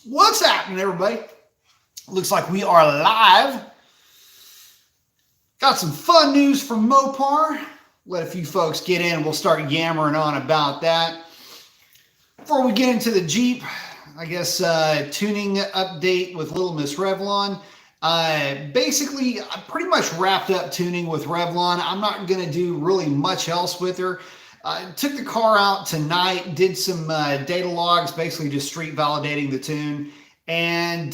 What's happening, everybody? Looks like we are live. Got some fun news from Mopar. Let a few folks get in. We'll start yammering on about that. Before we get into the Jeep, I guess tuning update with Little Miss Revlon. Basically, I pretty much wrapped up tuning with Revlon. I'm not going to do really much else with her. Took the car out tonight, did some data logs, basically just street validating the tune, and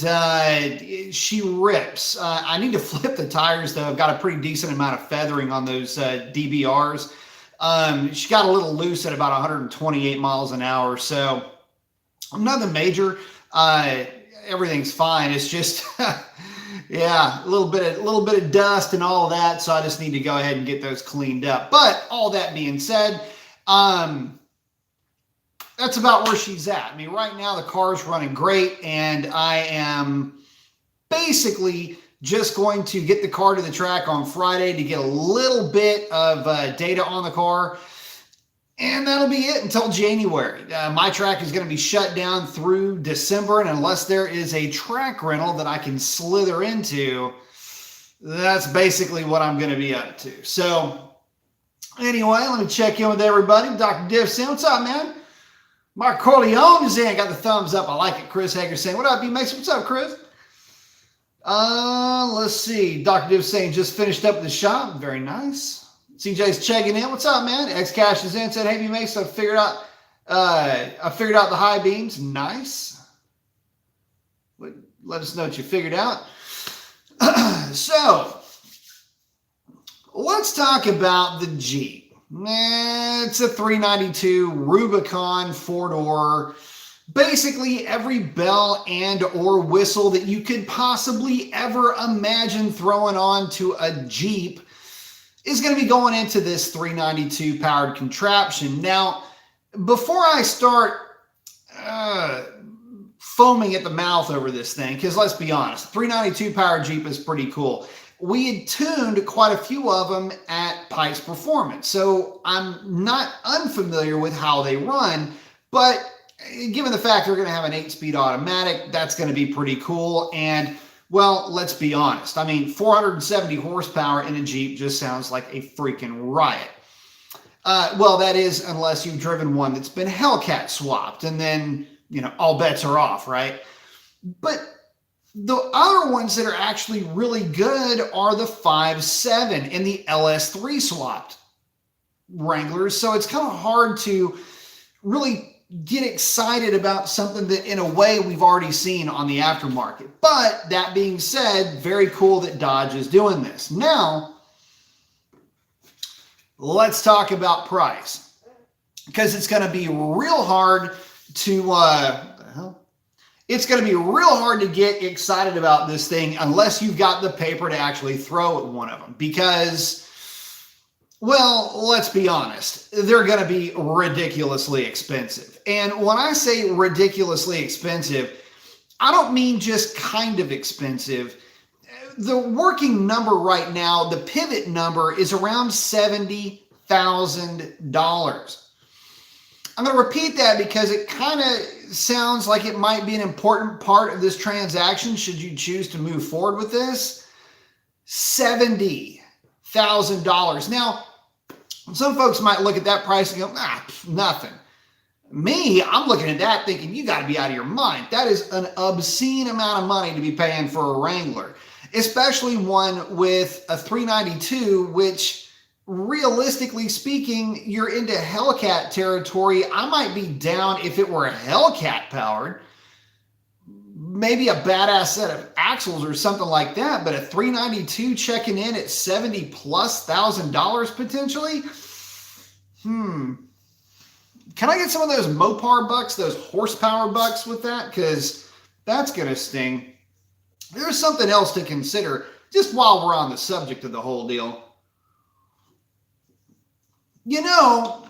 she rips. I need to flip the tires, though. I've got a pretty decent amount of feathering on those DBRs. She got a little loose at about 128 miles an hour, so nothing major. Everything's fine. It's just, yeah, a little bit of dust and all of that, so I just need to go ahead and get those cleaned up. But all that being said, that's about where she's at. I mean, right now the car's running great, and I am basically just going to get the car to the track on Friday to get a little bit of data on the car, and that'll be it until January. My track is going to be shut down through December, and unless there is a track rental that I can slither into, that's basically what I'm going to be up to. So anyway, let me check in with everybody. Dr. Div saying, what's up, man? Mark Corleone is in. Got the thumbs up. I like it. Chris Hager saying, what up, B-Mason? What's up, Chris? Let's see. Dr. Div saying, just finished up the shop. Very nice. CJ's checking in. What's up, man? X-Cash is in. Said, hey, B-Mason, I figured out the high beams. Nice. Let us know what you figured out. So, let's talk about the Jeep. It's a 392 Rubicon 4-door. Basically, every bell and or whistle that you could possibly ever imagine throwing onto a Jeep is going to be going into this 392 powered contraption. Now, before I start foaming at the mouth over this thing, because let's be honest, 392 powered Jeep is pretty cool. We had tuned quite a few of them at Pikes Performance, so I'm not unfamiliar with how they run, but given the fact they're going to have an 8-speed automatic, that's going to be pretty cool. And, well, let's be honest. I mean, 470 horsepower in a Jeep just sounds like a freaking riot. Well, that is unless you've driven one that's been Hellcat swapped, and then, you know, all bets are off, right? But the other ones that are actually really good are the 5.7 and the LS3 swapped Wranglers. So it's kind of hard to really get excited about something that in a way we've already seen on the aftermarket. But that being said, very cool that Dodge is doing this. Now, let's talk about price, because it's going to be real hard to, it's going to be real hard to get excited about this thing unless you've got the paper to actually throw at one of them, because, well, let's be honest, they're going to be ridiculously expensive. And when I say ridiculously expensive, I don't mean just kind of expensive. The working number right now, the pivot number, is around $70,000. I'm going to repeat that because it kind of sounds like it might be an important part of this transaction should you choose to move forward with this. $70,000. Now, some folks might look at that price and go, nothing. Me, I'm looking at that thinking, you got to be out of your mind. That is an obscene amount of money to be paying for a Wrangler, especially one with a 392, which, realistically speaking, you're into Hellcat territory. I might be down if it were a Hellcat powered, maybe a badass set of axles or something like that, but a 392 checking in at $70,000+ potentially. Can I get some of those Mopar bucks, those horsepower bucks with that? Because that's going to sting. There's something else to consider just while we're on the subject of the whole deal. You know,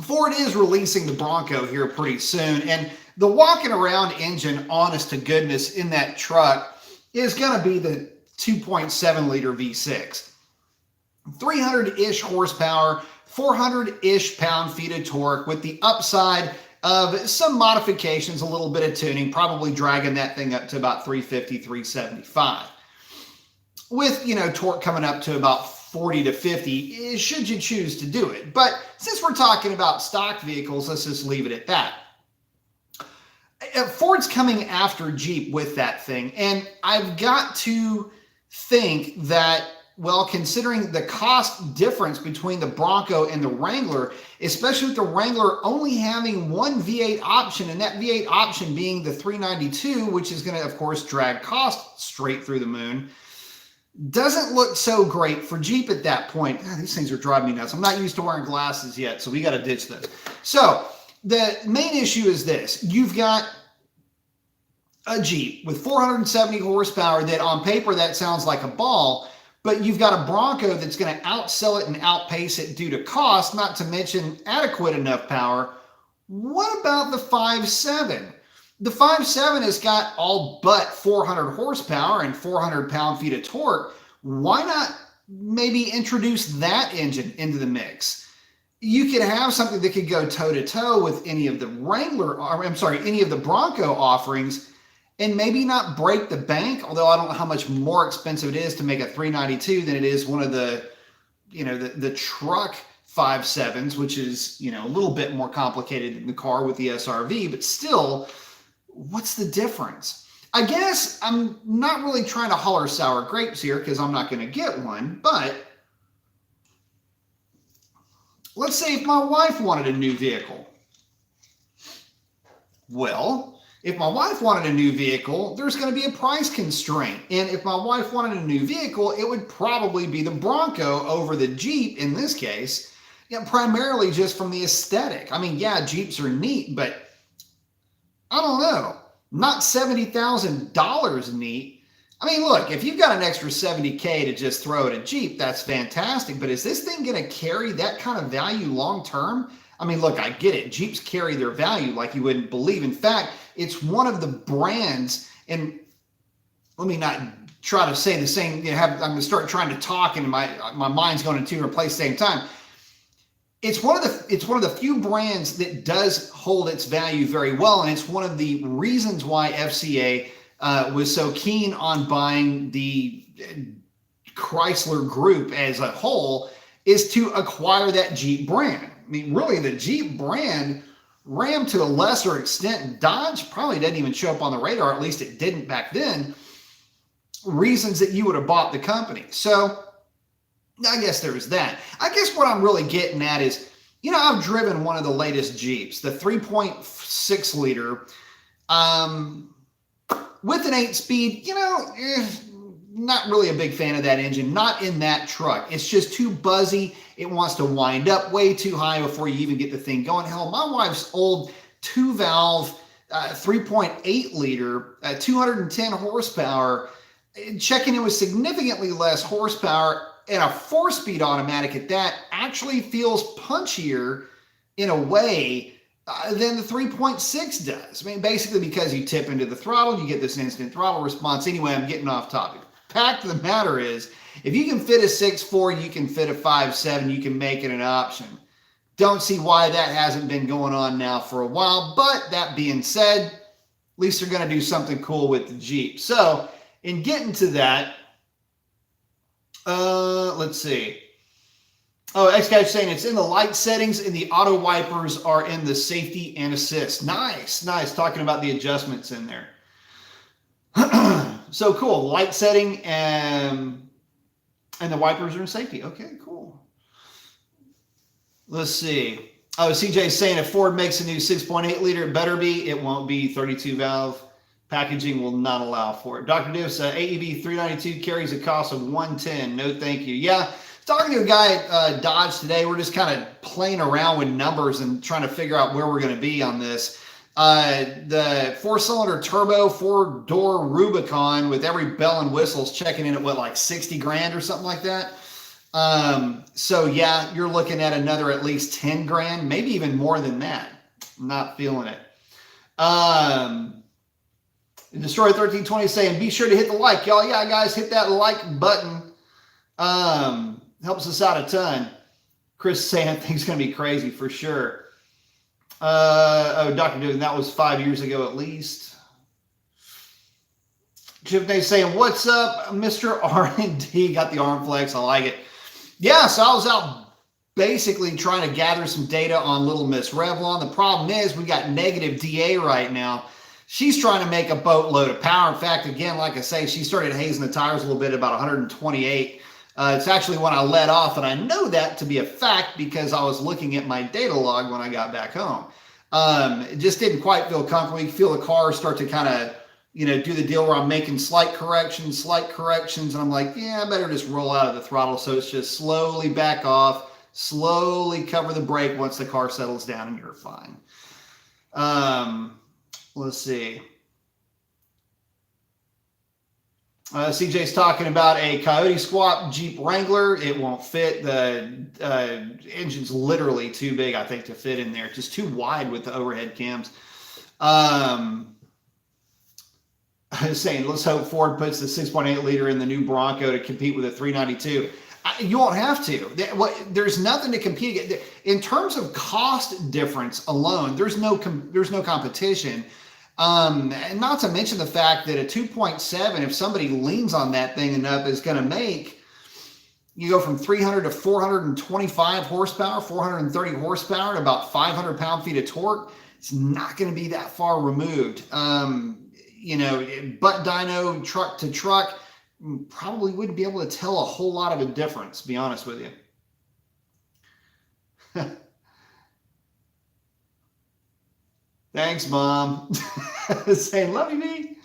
Ford is releasing the Bronco here pretty soon, and the walking around engine, honest to goodness, in that truck is going to be the 2.7 liter V6. 300-ish horsepower, 400-ish pound-feet of torque, with the upside of some modifications, a little bit of tuning, probably dragging that thing up to about 350, 375. With, torque coming up to about 40 to 50, should you choose to do it. But since we're talking about stock vehicles, let's just leave it at that. Ford's coming after Jeep with that thing, and I've got to think that, well, considering the cost difference between the Bronco and the Wrangler, especially with the Wrangler only having one V8 option, and that V8 option being the 392, which is going to, of course, drag cost straight through the moon, doesn't look so great for Jeep at that point. These things are driving me nuts. I'm not used to wearing glasses yet, so we got to ditch this. So the main issue is this. You've got a Jeep with 470 horsepower that on paper that sounds like a ball, but you've got a Bronco that's going to outsell it and outpace it due to cost, not to mention adequate enough power. What about the 5.7? The 5.7 has got all but 400 horsepower and 400 pound-feet of torque. Why not maybe introduce that engine into the mix? You could have something that could go toe-to-toe with any of the any of the Bronco offerings, and maybe not break the bank, although I don't know how much more expensive it is to make a 392 than it is one of the, the truck 5.7s, which is, a little bit more complicated than the car with the SRV, but still, what's the difference? I guess I'm not really trying to holler sour grapes here because I'm not going to get one, but let's say if my wife wanted a new vehicle. Well, if my wife wanted a new vehicle, there's going to be a price constraint. And if my wife wanted a new vehicle, it would probably be the Bronco over the Jeep in this case, primarily just from the aesthetic. I mean, yeah, Jeeps are neat, but I don't know, not $70,000 neat. I mean, look, if you've got an extra $70K to just throw at a Jeep, that's fantastic. But is this thing going to carry that kind of value long term? I mean, look, I get it. Jeeps carry their value like you wouldn't believe. In fact, it's one of the brands, and let me not try to say the same, I'm going to start trying to talk and my mind's going in two different places at the same time. It's one of the few brands that does hold its value very well, and it's one of the reasons why FCA was so keen on buying the Chrysler Group as a whole, is to acquire that Jeep brand. I mean, really, the Jeep brand, Ram to a lesser extent, Dodge probably didn't even show up on the radar, at least it didn't back then, reasons that you would have bought the company. So I guess there was that. I guess what I'm really getting at is, I've driven one of the latest Jeeps, the 3.6 liter, with an 8-speed, not really a big fan of that engine, not in that truck. It's just too buzzy. It wants to wind up way too high before you even get the thing going. Hell, my wife's old 2-valve 3.8 liter, 210 horsepower, checking in with significantly less horsepower, and a 4-speed automatic at that actually feels punchier in a way than the 3.6 does. I mean, basically because you tip into the throttle, you get this instant throttle response. Anyway, I'm getting off topic. Fact of the matter is, if you can fit a 6.4, you can fit a 5.7, you can make it an option. Don't see why that hasn't been going on now for a while, but that being said, at least they're going to do something cool with the Jeep. So, in getting to that, let's see. Oh, X-Guy's saying it's in the light settings and the auto wipers are in the safety and assist. Nice. Talking about the adjustments in there. So cool. Light setting and the wipers are in safety. Okay, cool. Let's see. Oh, CJ's saying if Ford makes a new 6.8 liter, it better be. It won't be. 32 valve. Packaging will not allow for it. Dr. Divs, AEB 392 carries a cost of $110. No, thank you. Yeah, talking to a guy at Dodge today. We're just kind of playing around with numbers and trying to figure out where we're going to be on this. The 4-cylinder turbo, 4-door Rubicon with every bell and whistle's checking in at what, like 60 grand or something like that. So yeah, you're looking at another at least 10 grand, maybe even more than that. I'm not feeling it. Destroy 1320 saying, be sure to hit the like, y'all. Yeah, guys, hit that like button. Helps us out a ton. Chris saying things going to be crazy for sure. Oh, Dr. Dugan, that was 5 years ago at least. Chip Day saying, what's up, Mr. R&D? Got the arm flex. I like it. Yeah, so I was out basically trying to gather some data on Little Miss Revlon. The problem is we got negative DA right now. She's trying to make a boatload of power. In fact, again, like I say, she started hazing the tires a little bit, about 128. It's actually when I let off, and I know that to be a fact because I was looking at my data log when I got back home. It just didn't quite feel comfortable. You feel the car start to kind of, do the deal where I'm making slight corrections, and I'm like, yeah, I better just roll out of the throttle. So it's just slowly back off, slowly cover the brake once the car settles down, and you're fine. Let's see. CJ's talking about a Coyote Swap Jeep Wrangler. It won't fit. The engine's literally too big, I think, to fit in there. Just too wide with the overhead cams. I was saying, let's hope Ford puts the 6.8 liter in the new Bronco to compete with a 392. You won't have to. There's nothing to compete against. In terms of cost difference alone, there's no competition. And not to mention the fact that a 2.7, if somebody leans on that thing enough, is going to make you go from 300 to 425 horsepower, 430 horsepower, and about 500 pound-feet of torque. It's not going to be that far removed. Butt dyno, truck to truck, probably wouldn't be able to tell a whole lot of a difference, to be honest with you. Thanks, Mom. Saying, love you, me.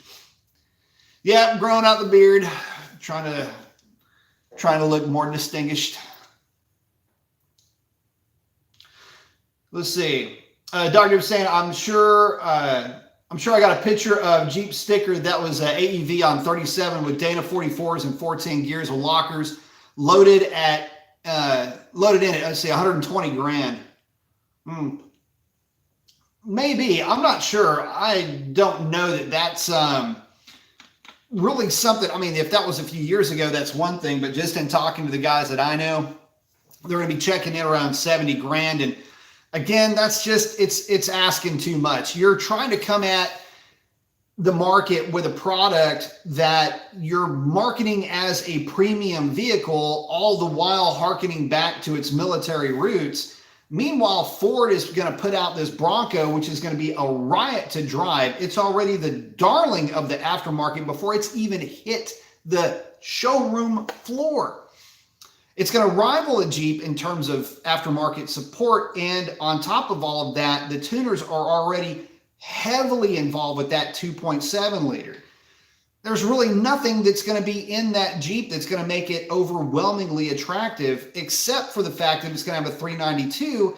Yeah, I'm growing out the beard, trying to look more distinguished. Let's see. Dr. was saying, I'm sure I got a picture of Jeep sticker that was AEV on 37 with Dana 44s and 14 gears with lockers loaded in it. Let's see, 120 grand. Maybe. I'm not sure. I don't know that that's really something. I mean, if that was a few years ago, that's one thing. But just in talking to the guys that I know, they're going to be checking in around 70 grand. And again, that's just, it's asking too much. You're trying to come at the market with a product that you're marketing as a premium vehicle, all the while hearkening back to its military roots. Meanwhile, Ford is going to put out this Bronco, which is going to be a riot to drive. It's already the darling of the aftermarket before it's even hit the showroom floor. It's going to rival a Jeep in terms of aftermarket support. And on top of all of that, the tuners are already heavily involved with that 2.7 liter. There's really nothing that's going to be in that Jeep that's going to make it overwhelmingly attractive, except for the fact that it's going to have a 392,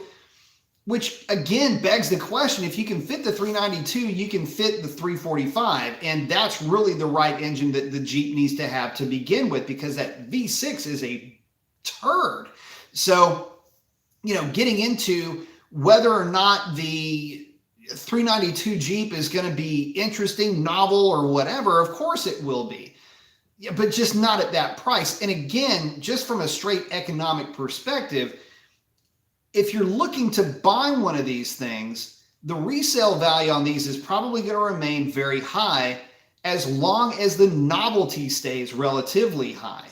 which again begs the question, if you can fit the 392, you can fit the 345. And that's really the right engine that the Jeep needs to have to begin with, because that V6 is a turd. So, getting into whether or not the 392 Jeep is going to be interesting, novel, or whatever, of course it will be. Yeah, but just not at that price. And again, just from a straight economic perspective, if you're looking to buy one of these things, the resale value on these is probably going to remain very high as long as the novelty stays relatively high.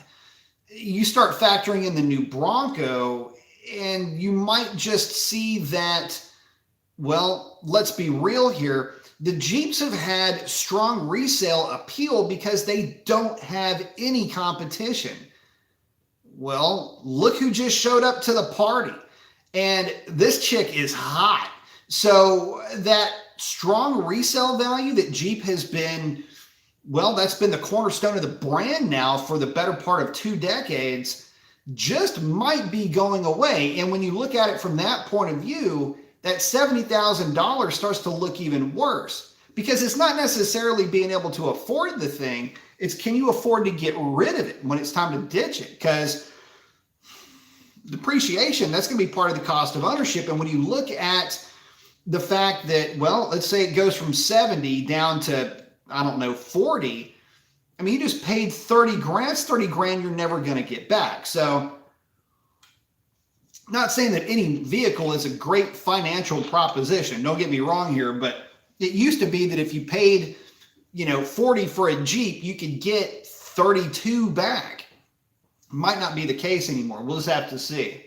You start factoring in the new Bronco, and you might just see that, well, let's be real here. The Jeeps have had strong resale appeal because they don't have any competition. Well, look who just showed up to the party. And this chick is hot. So that strong resale value that Jeep has been, well, that's been the cornerstone of the brand now for the better part of 2 decades, just might be going away. And when you look at it from that point of view, that $70,000 starts to look even worse, because it's not necessarily being able to afford the thing. It's, can you afford to get rid of it when it's time to ditch it? Because depreciation, that's going to be part of the cost of ownership. And when you look at the fact that, well, let's say it goes from 70 down to, 40. I mean, you just paid 30 grand. It's 30 grand you're never going to get back. So Not saying that any vehicle is a great financial proposition. Don't get me wrong here, but it used to be that if you paid, 40 for a Jeep, you could get 32 back. Might not be the case anymore. We'll just have to see.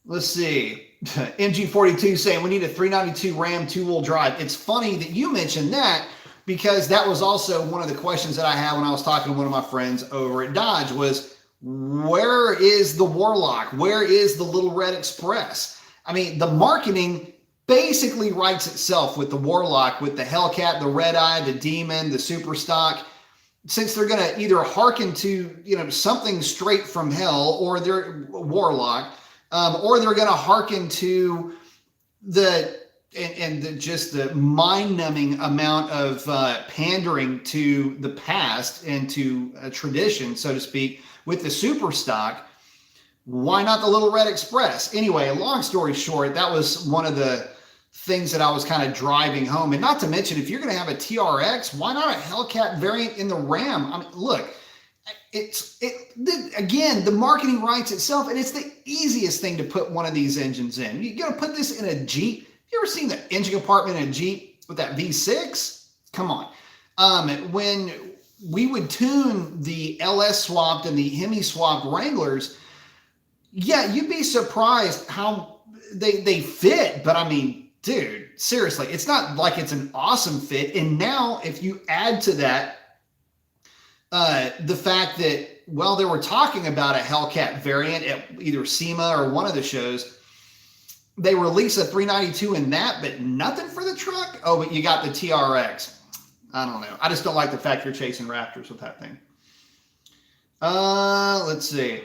Let's see. MG42 saying we need a 392 Ram two-wheel drive. It's funny that you mentioned that, because that was also one of the questions that I had when I was talking to one of my friends over at Dodge was, where is the Warlock? Where is the Little Red Express? I mean, the marketing basically writes itself with the Warlock, with the Hellcat, the Red Eye, the Demon, the Super Stock. Since they're going to either hearken to, something straight from hell, or their Warlock, or they're going to hearken to just the mind-numbing amount of pandering to the past and to a tradition, so to speak, with the Super Stock. Why not the Little Red Express? Anyway, long story short, that was one of the things that I was kind of driving home. And not to mention, if you're going to have a TRX, why not a Hellcat variant in the Ram? I mean, look, again, the marketing writes itself, and it's the easiest thing to put one of these engines in. You're going to put this in a Jeep. You ever seen the engine compartment in a Jeep with that V6? Come on. When we would tune the LS swapped and the Hemi swapped Wranglers, yeah, you'd be surprised how they fit. But I mean, dude, seriously, it's not like it's an awesome fit. And now if you add to that the fact that, well, they were talking about a Hellcat variant at either SEMA or one of the shows, they release a 392 in that, but nothing for the truck. Oh, but you got the TRX. I don't know. I just don't like the fact you're chasing Raptors with that thing. Let's see.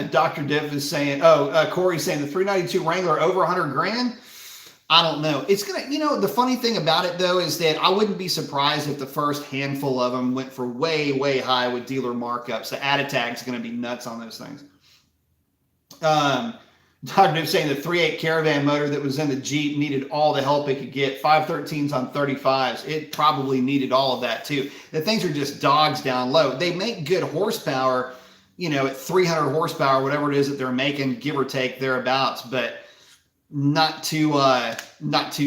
Dr. Diff is saying, Corey's saying the 392 Wrangler over 100 grand. I don't know. It's going to, the funny thing about it though, is that I wouldn't be surprised if the first handful of them went for way, way high with dealer markups. The added tag is going to be nuts on those things. Dr. Diff saying the 3.8 Caravan motor that was in the Jeep needed all the help it could get. 513s on 35s. It probably needed all of that too. The things are just dogs down low. They make good horsepower, at 300 horsepower, whatever it is that they're making, give or take thereabouts, but not too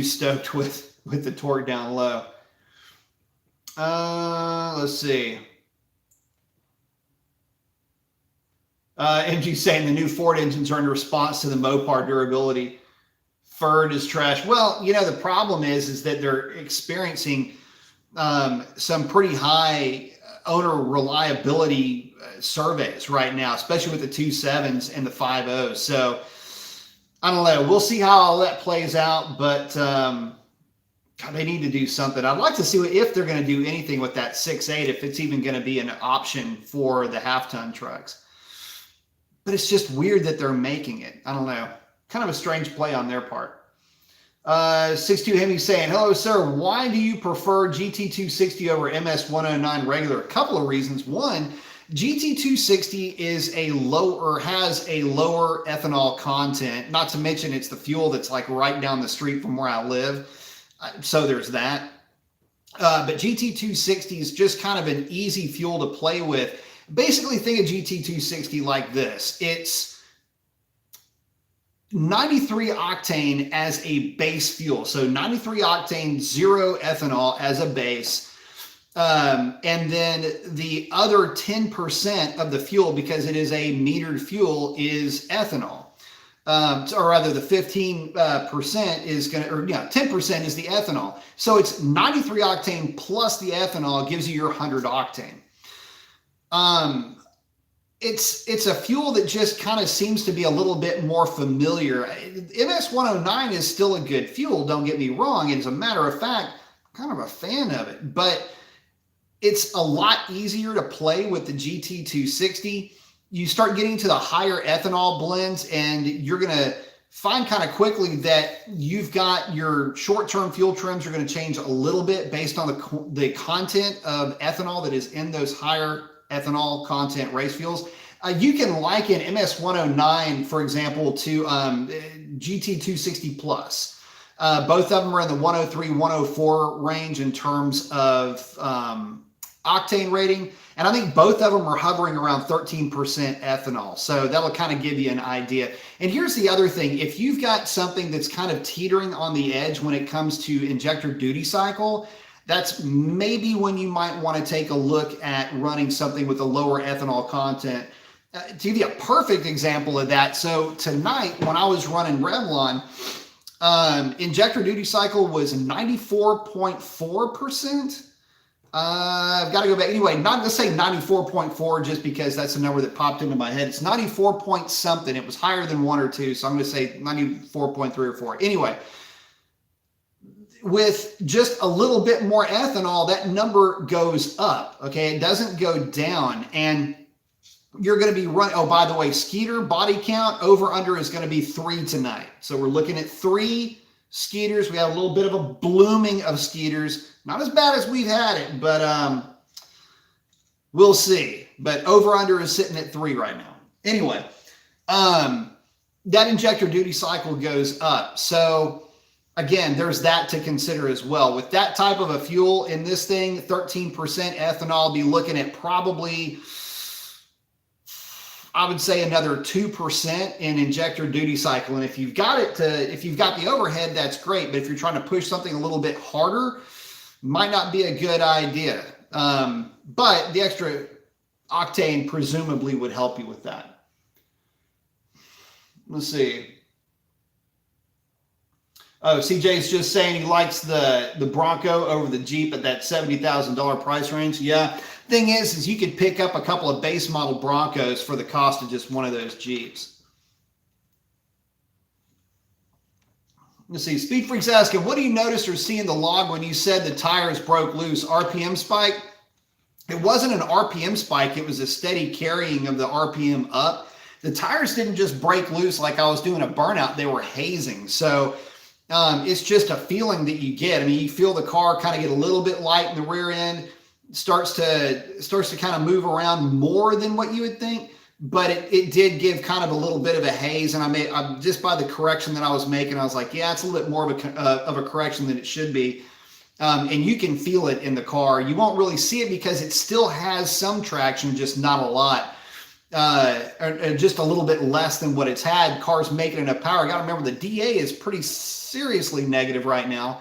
stoked with the torque down low. Let's see. MG saying the new Ford engines are in response to the Mopar durability. Ford is trash. Well, the problem is that they're experiencing some pretty high owner reliability surveys right now, especially with the 2.7s and the 5.0s. So I don't know. We'll see how all that plays out, but God, they need to do something. I'd like to see if they're going to do anything with that 6.8, if it's even going to be an option for the half-ton trucks. But it's just weird that they're making it. I don't know. Kind of a strange play on their part. 62 Hemi saying, hello, sir. Why do you prefer GT260 over MS109 regular? A couple of reasons. One, GT260 has a lower ethanol content. Not to mention it's the fuel that's like right down the street from where I live. So there's that. But GT260 is just kind of an easy fuel to play with. Basically, think of GT260 like this. It's 93 octane as a base fuel. So 93 octane, 0 ethanol as a base. And then the other 10% of the fuel, because it is a metered fuel, is ethanol. Or rather, the 15% is going to, 10% is the ethanol. So it's 93 octane plus the ethanol gives you your 100 octane. It's a fuel that just kind of seems to be a little bit more familiar. MS109 is still a good fuel, don't get me wrong. As a matter of fact, I'm kind of a fan of it, but it's a lot easier to play with the GT260. You start getting to the higher ethanol blends, and you're going to find kind of quickly that you've got your short-term fuel trims are going to change a little bit based on the content of ethanol that is in those higher ethanol content race fuels. You can liken MS109, for example, to GT260 Plus. Both of them are in the 103, 104 range in terms of octane rating. And I think both of them are hovering around 13% ethanol. So that'll kind of give you an idea. And here's the other thing. If you've got something that's kind of teetering on the edge when it comes to injector duty cycle, that's maybe when you might want to take a look at running something with a lower ethanol content. To give you a perfect example of that, so tonight when I was running Revlon, injector duty cycle was 94.4%. I've got to go back. Anyway, let's say 94.4 just because that's the number that popped into my head. It's 94 point something. It was higher than 1 or 2, so I'm going to say 94.3 or 4. Anyway, with just a little bit more ethanol, that number goes up, okay? It doesn't go down, and you're going to be running, oh, by the way, Skeeter body count over under is going to be 3 tonight. So we're looking at 3 Skeeters. We have a little bit of a blooming of Skeeters. Not as bad as we've had it, but we'll see. But over under is sitting at 3 right now. Anyway, that injector duty cycle goes up. So again, there's that to consider as well. With that type of a fuel in this thing, 13% ethanol, be looking at probably, I would say, another 2% in injector duty cycle. And if you've got the overhead, that's great. But if you're trying to push something a little bit harder, might not be a good idea. But the extra octane presumably would help you with that. Let's see. Oh, CJ's just saying he likes the Bronco over the Jeep at that $70,000 price range. Yeah. Thing is you could pick up a couple of base model Broncos for the cost of just one of those Jeeps. Let's see. Speed Freak's asking, what do you notice or see in the log when you said the tires broke loose? RPM spike? It wasn't an RPM spike. It was a steady carrying of the RPM up. The tires didn't just break loose like I was doing a burnout. They were hazing. So it's just a feeling that you get. I mean, you feel the car kind of get a little bit light in the rear end, starts to kind of move around more than what you would think. But it did give kind of a little bit of a haze, and I just by the correction that I was making, I was like, yeah, it's a little bit more of a correction than it should be. And you can feel it in the car. You won't really see it because it still has some traction, just not a lot, or just a little bit less than what it's had. Cars making enough power. Got to remember the DA is pretty seriously negative right now,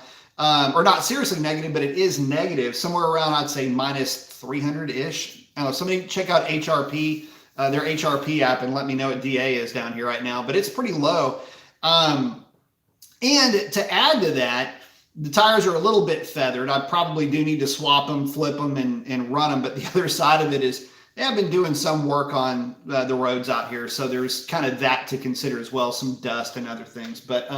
or not seriously negative, but it is negative, somewhere around, I'd say, minus 300-ish. I don't know, somebody check out HRP. Their HRP app and let me know what DA is down here right now, but it's pretty low. And to add to that, the tires are a little bit feathered. I probably do need to swap them, flip them, and run them. But the other side of it is they have been doing some work on the roads out here. So there's kind of that to consider as well, some dust and other things. But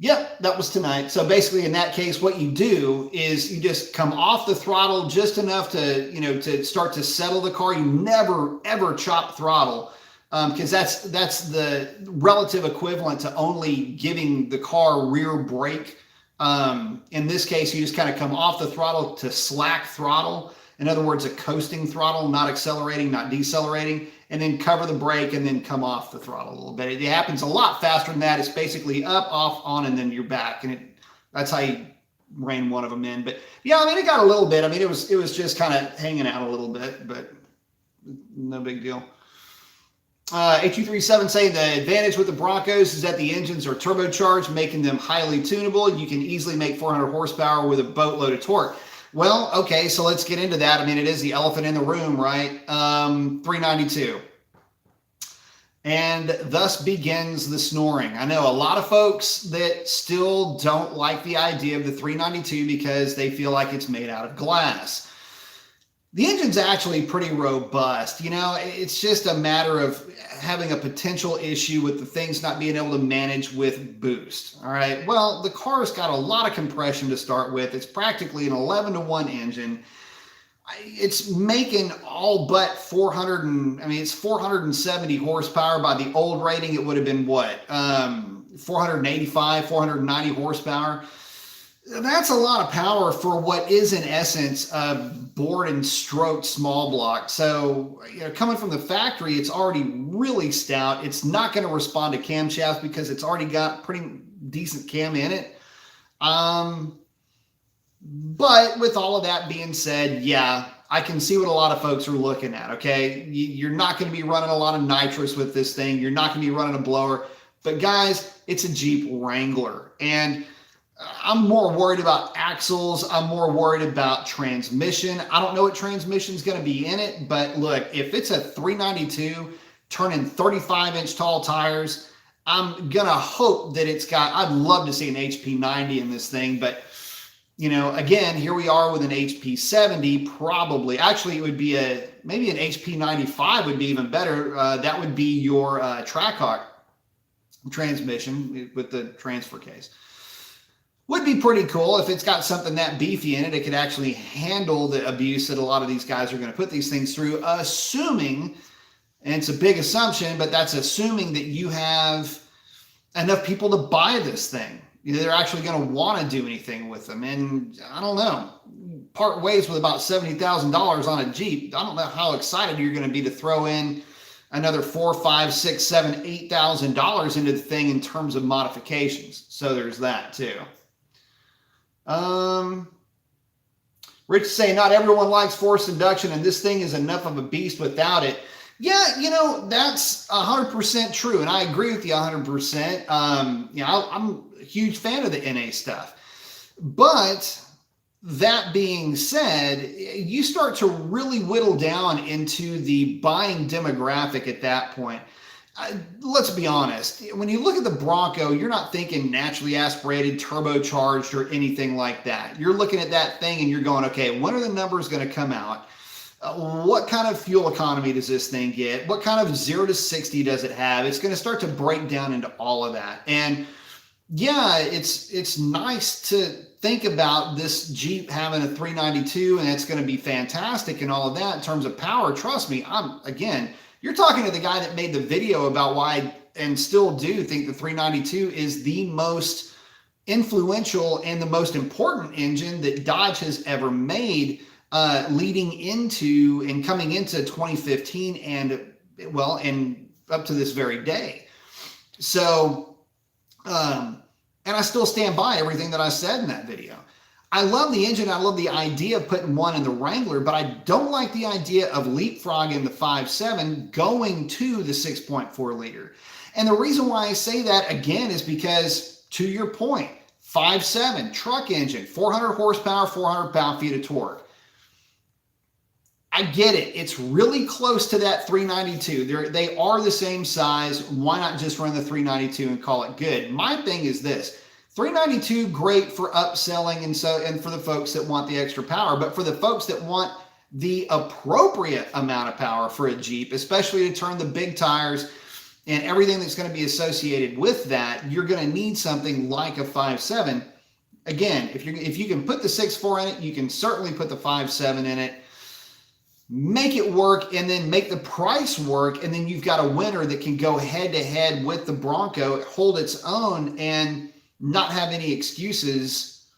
yeah, that was tonight. So basically in that case, what you do is you just come off the throttle just enough to, to start to settle the car. You never, ever chop throttle because that's the relative equivalent to only giving the car rear brake. In this case, you just kind of come off the throttle to slack throttle. In other words, a coasting throttle, not accelerating, not decelerating, and then cover the brake and then come off the throttle a little bit. It happens a lot faster than that. It's basically up, off, on, and then you're back. And that's how you rein one of them in. But yeah, I mean, it got a little bit. I mean, it was just kind of hanging out a little bit, but no big deal. HU37 saying the advantage with the Broncos is that the engines are turbocharged, making them highly tunable. You can easily make 400 horsepower with a boatload of torque. Well, okay, so let's get into that. I mean, it is the elephant in the room, right? 392. And thus begins the snoring. I know a lot of folks that still don't like the idea of the 392 because they feel like it's made out of glass. The engine's actually pretty robust. It's just a matter of having a potential issue with the things not being able to manage with boost. All right. Well, the car's got a lot of compression to start with. It's practically an 11-to-1 engine. It's making all but 470 horsepower. By the old rating, it would have been what? 485, 490 horsepower. That's a lot of power for what is in essence a bored and stroked small block. So, coming from the factory, it's already really stout. It's not going to respond to camshafts because it's already got pretty decent cam in it. But with all of that being said, yeah, I can see what a lot of folks are looking at, okay? You're not going to be running a lot of nitrous with this thing. You're not going to be running a blower. But guys, it's a Jeep Wrangler. And I'm more worried about axles. I'm more worried about transmission. I don't know what transmission is going to be in it. But look, if it's a 392 turning 35-inch tall tires, I'm going to hope that it's got, I'd love to see an HP 90 in this thing. But you know, again, here we are with an HP 70, probably. Actually, it would be maybe an HP 95 would be even better. That would be your Trackhawk transmission with the transfer case. Would be pretty cool if it's got something that beefy in it. It could actually handle the abuse that a lot of these guys are going to put these things through, assuming, and it's a big assumption, but that's assuming that you have enough people to buy this thing. They're actually going to want to do anything with them. And I don't know, part ways with about $70,000 on a Jeep. I don't know how excited you're going to be to throw in another $4,000, $5,000, $6,000, $7,000, $8,000 into the thing in terms of modifications. So there's that too. Rich is saying not everyone likes forced induction, and this thing is enough of a beast without it. Yeah, you know, that's 100% true, and I agree with you 100%. You know, I'm a huge fan of the NA stuff. But that being said, you start to really whittle down into the buying demographic at that point. Let's be honest. When you look at the Bronco, you're not thinking naturally aspirated, turbocharged, or anything like that. You're looking at that thing and you're going, okay, when are the numbers going to come out? What kind of fuel economy does this thing get? What kind of 0 to 60 does it have? It's going to start to break down into all of that. And yeah, it's nice to think about this Jeep having a 392 and it's going to be fantastic and all of that in terms of power. Trust me, again, you're talking to the guy that made the video about why and still do think the 392 is the most influential and the most important engine that Dodge has ever made, leading into and coming into 2015 and well, and up to this very day. So, and I still stand by everything that I said in that video. I love the engine. I love the idea of putting one in the Wrangler, but I don't like the idea of leapfrogging the 5.7 going to the 6.4 liter. And the reason why I say that again is because, to your point, 5.7 truck engine, 400 horsepower, 400 pound-feet of torque. I get it. It's really close to that 392. They are the same size. Why not just run the 392 and call it good? My thing is this. 392, great for upselling and for the folks that want the extra power, but for the folks that want the appropriate amount of power for a Jeep, especially to turn the big tires and everything that's going to be associated with that, you're going to need something like a 5.7. Again, if you can put the 6.4 in it, you can certainly put the 5.7 in it. Make it work and then make the price work, and then you've got a winner that can go head to head with the Bronco, hold its own, and not have any excuses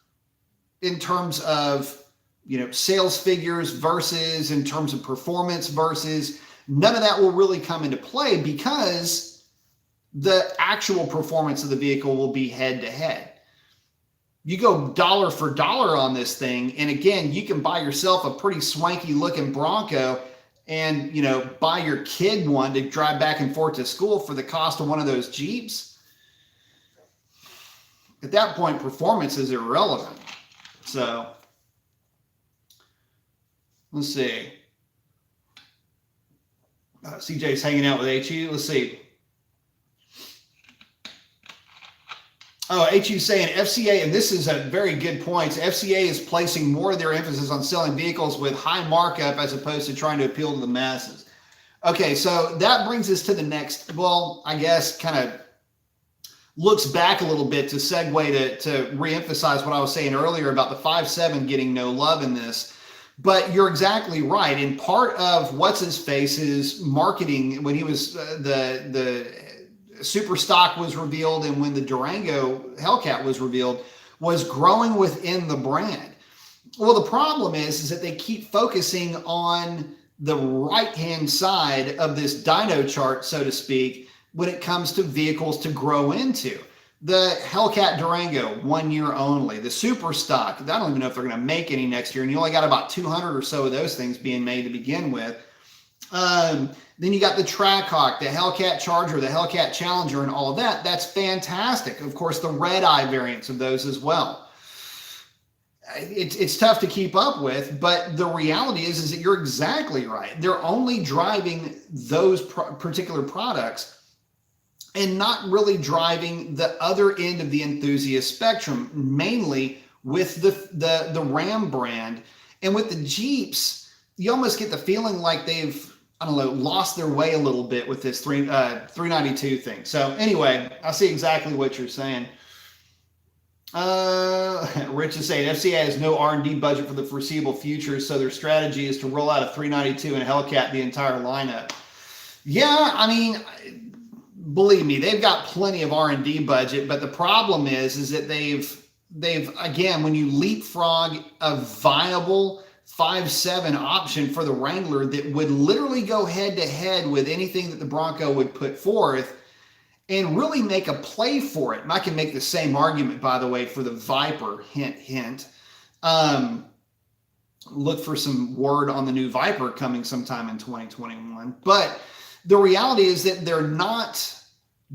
in terms of, you know, sales figures versus in terms of performance versus none of that will really come into play because the actual performance of the vehicle will be head to head. You go dollar for dollar on this thing, and again, you can buy yourself a pretty swanky looking Bronco and, you know, buy your kid one to drive back and forth to school for the cost of one of those Jeeps. At that point, performance is irrelevant. So let's see. CJ's hanging out with HU. Let's see. Oh, HU's saying FCA, and this is a very good point. FCA is placing more of their emphasis on selling vehicles with high markup as opposed to trying to appeal to the masses. Okay, so that brings us to the next, well, I guess kind of looks back a little bit to segue to reemphasize what I was saying earlier about the 5.7 getting no love in this. But you're exactly right. And part of what's-his-face's marketing when he was the Super Stock was revealed and when the Durango Hellcat was revealed was growing within the brand. Well, the problem is that they keep focusing on the right-hand side of this dyno chart, so to speak, when it comes to vehicles to grow into. The Hellcat Durango, 1 year only. The Super Stock, I don't even know if they're going to make any next year, and you only got about 200 or so of those things being made to begin with. Then you got the Trackhawk, the Hellcat Charger, the Hellcat Challenger, and all of that. That's fantastic. Of course, the red eye variants of those as well. It's tough to keep up with, but the reality is that you're exactly right. They're only driving those particular products and not really driving the other end of the enthusiast spectrum, mainly with the Ram brand. And with the Jeeps, you almost get the feeling like they've, I don't know, lost their way a little bit with this 392 thing. So anyway, I see exactly what you're saying. Rich is saying FCA has no R&D budget for the foreseeable future, so their strategy is to roll out a 392 and Hellcat the entire lineup. Yeah, I mean, believe me, they've got plenty of R&D budget, but the problem is that they've again, when you leapfrog a viable 5.7 option for the Wrangler that would literally go head to head with anything that the Bronco would put forth and really make a play for it. And I can make the same argument, by the way, for the Viper, hint, hint. Look for some word on the new Viper coming sometime in 2021. But the reality is that they're not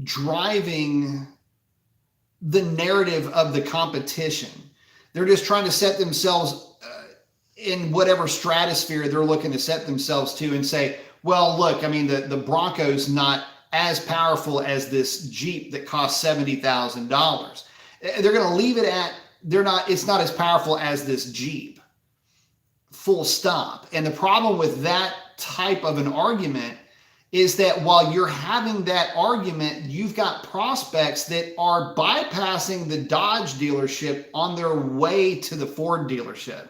driving the narrative of the competition. They're just trying to set themselves in whatever stratosphere they're looking to set themselves to and say, well, look, I mean, the Bronco's not as powerful as this Jeep that costs $70,000. They're going to leave it at, it's not as powerful as this Jeep, full stop. And the problem with that type of an argument is that while you're having that argument, you've got prospects that are bypassing the Dodge dealership on their way to the Ford dealership.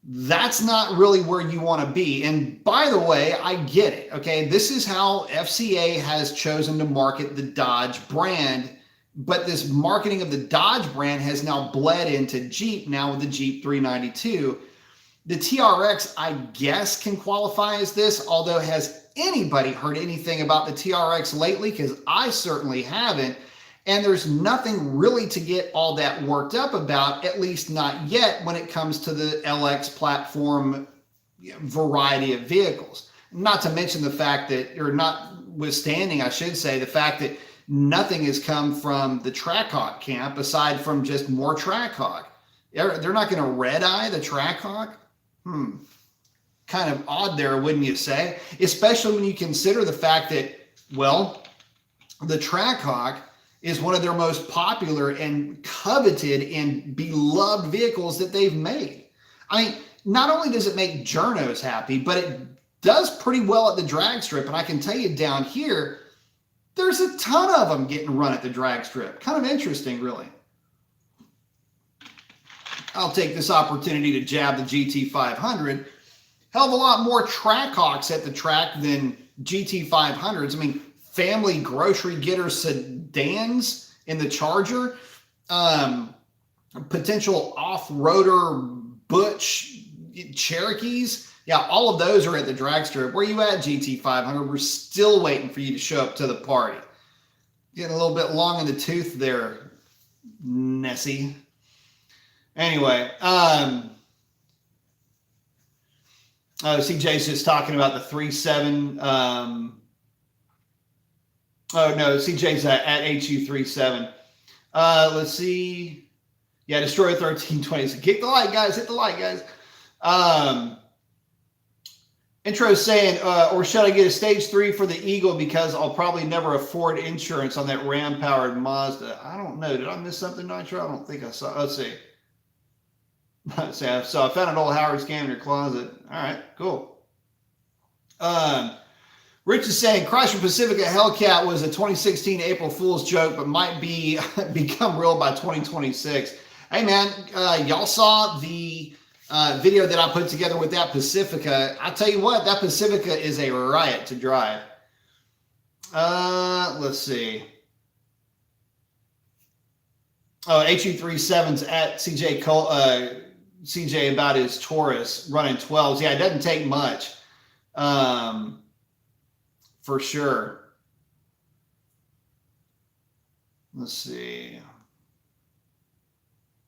That's not really where you want to be. And by the way, I get it. Okay. This is how FCA has chosen to market the Dodge brand, but this marketing of the Dodge brand has now bled into Jeep now with the Jeep 392. The TRX, I guess, can qualify as this, although has anybody heard anything about the TRX lately? Because I certainly haven't. And there's nothing really to get all that worked up about, at least not yet, when it comes to the LX platform variety of vehicles. Not to mention the fact that, or notwithstanding, I should say, the fact that nothing has come from the Trackhawk camp aside from just more Trackhawk. They're not going to red eye the Trackhawk? Kind of odd there, wouldn't you say? Especially when you consider the fact that, well, the Trackhawk is one of their most popular and coveted and beloved vehicles that they've made. I mean, not only does it make journos happy, but it does pretty well at the drag strip. And I can tell you down here, there's a ton of them getting run at the drag strip. Kind of interesting, really. I'll take this opportunity to jab the GT500. Hell of a lot more Trackhawks at the track than GT500s. I mean, family grocery getter sedans in the Charger, potential off-roader butch Cherokees. Yeah, all of those are at the drag strip. Where you at, GT500? We're still waiting for you to show up to the party. Getting a little bit long in the tooth there, Nessie. Anyway, CJ's just talking about the 3.7. Oh, no, CJ's at HU37. Let's see. Yeah, Destroyer 1320. So kick the like, guys. Hit the like, guys. Intro saying, or should I get a stage 3 for the Eagle because I'll probably never afford insurance on that Ram-powered Mazda? I don't know. Did I miss something, Nitro? I don't think I saw. Let's see. So I found an old Howard scam in your closet. All right, cool. Rich is saying Chrysler Pacifica Hellcat was a 2016 April Fool's joke, but might become real by 2026. Hey man, y'all saw the video that I put together with that Pacifica. I tell you what, that Pacifica is a riot to drive. Let's see. Oh, HU37's at CJ about his Taurus running 12s. Yeah, it doesn't take much, for sure. Let's see.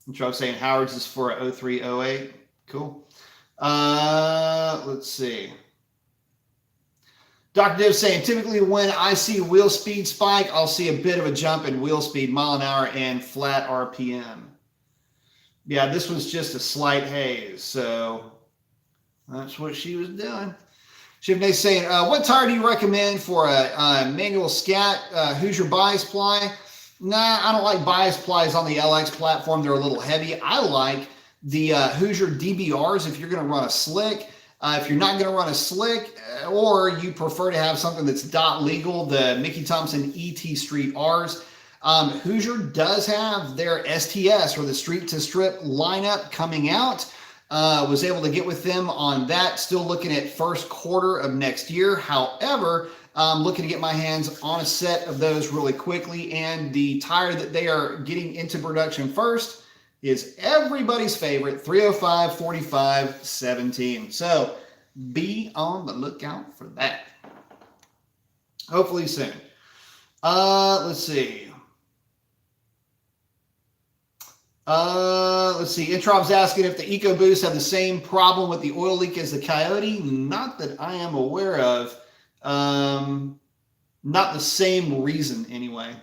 I'm saying Howard's is for a 0308. Cool. Let's see. Dr. Div saying, typically when I see wheel speed spike, I'll see a bit of a jump in wheel speed, mile an hour, and flat RPM. Yeah, this was just a slight haze, so that's what she was doing. Shivney saying, what tire do you recommend for a manual scat? Hoosier bias ply? Nah, I don't like bias plies on the LX platform. They're a little heavy. I like the Hoosier DBRs if you're going to run a slick. If you're not going to run a slick, or you prefer to have something that's dot legal, the Mickey Thompson ET Street Rs. Hoosier does have their STS, or the Street to Strip lineup, coming out. Was able to get with them on that. Still looking at first quarter of next year. However, looking to get my hands on a set of those really quickly. And the tire that they are getting into production first is everybody's favorite 305/45/17. So be on the lookout for that. Hopefully soon. Let's see. Introv's asking if the Ecoboost have the same problem with the oil leak as the Coyote. Not that I am aware of. Not the same reason anyway.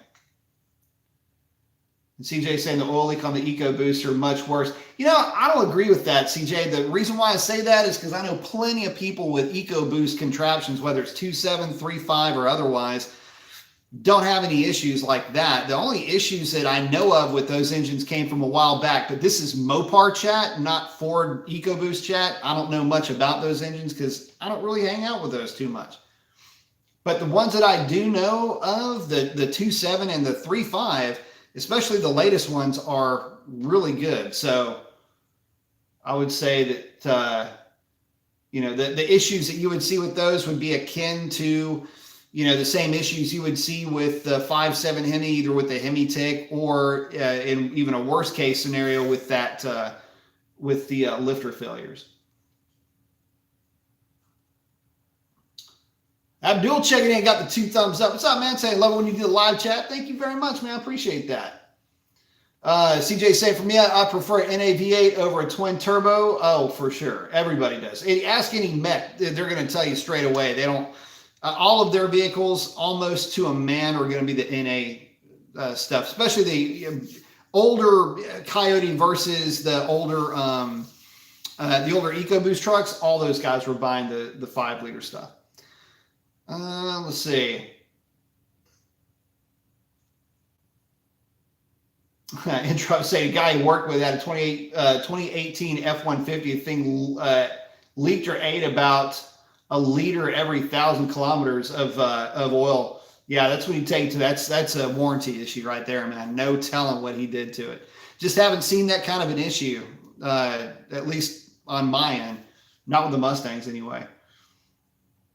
And CJ saying the oil leak on the Ecoboost are much worse. You know, I don't agree with that, CJ. The reason why I say that is because I know plenty of people with Ecoboost contraptions, whether it's 2.7, 3.5, or otherwise, don't have any issues like that. The only issues that I know of with those engines came from a while back, but this is Mopar chat, not Ford Ecoboost chat. I don't know much about those engines because I don't really hang out with those too much. But the ones that I do know of, the 2.7 and the 3.5, especially the latest ones, are really good. So I would say that, the issues that you would see with those would be akin to, the same issues you would see with the 5.7 Hemi, either with the Hemi Tick or in even a worse case scenario with that, with the lifter failures. Abdul checking in, got the 2 thumbs up. What's up, man? Saying love it when you do the live chat. Thank you very much, man. I appreciate that. CJ saying, for me, I prefer an NAV8 over a twin turbo. Oh, for sure. Everybody does. Ask any mech. They're going to tell you straight away. They don't. All of their vehicles, almost to a man, are going to be the NA stuff, especially the older Coyote versus the older Ecoboost trucks. All those guys were buying the 5-liter stuff. Let's see. Intro say a guy he worked with had a 2018 F150 thing leaked or ate about a liter every 1,000 kilometers of oil. Yeah, that's what you take to. That's a warranty issue right there, man. No telling what he did to it. Just haven't seen that kind of an issue, at least on my end. Not with the Mustangs anyway.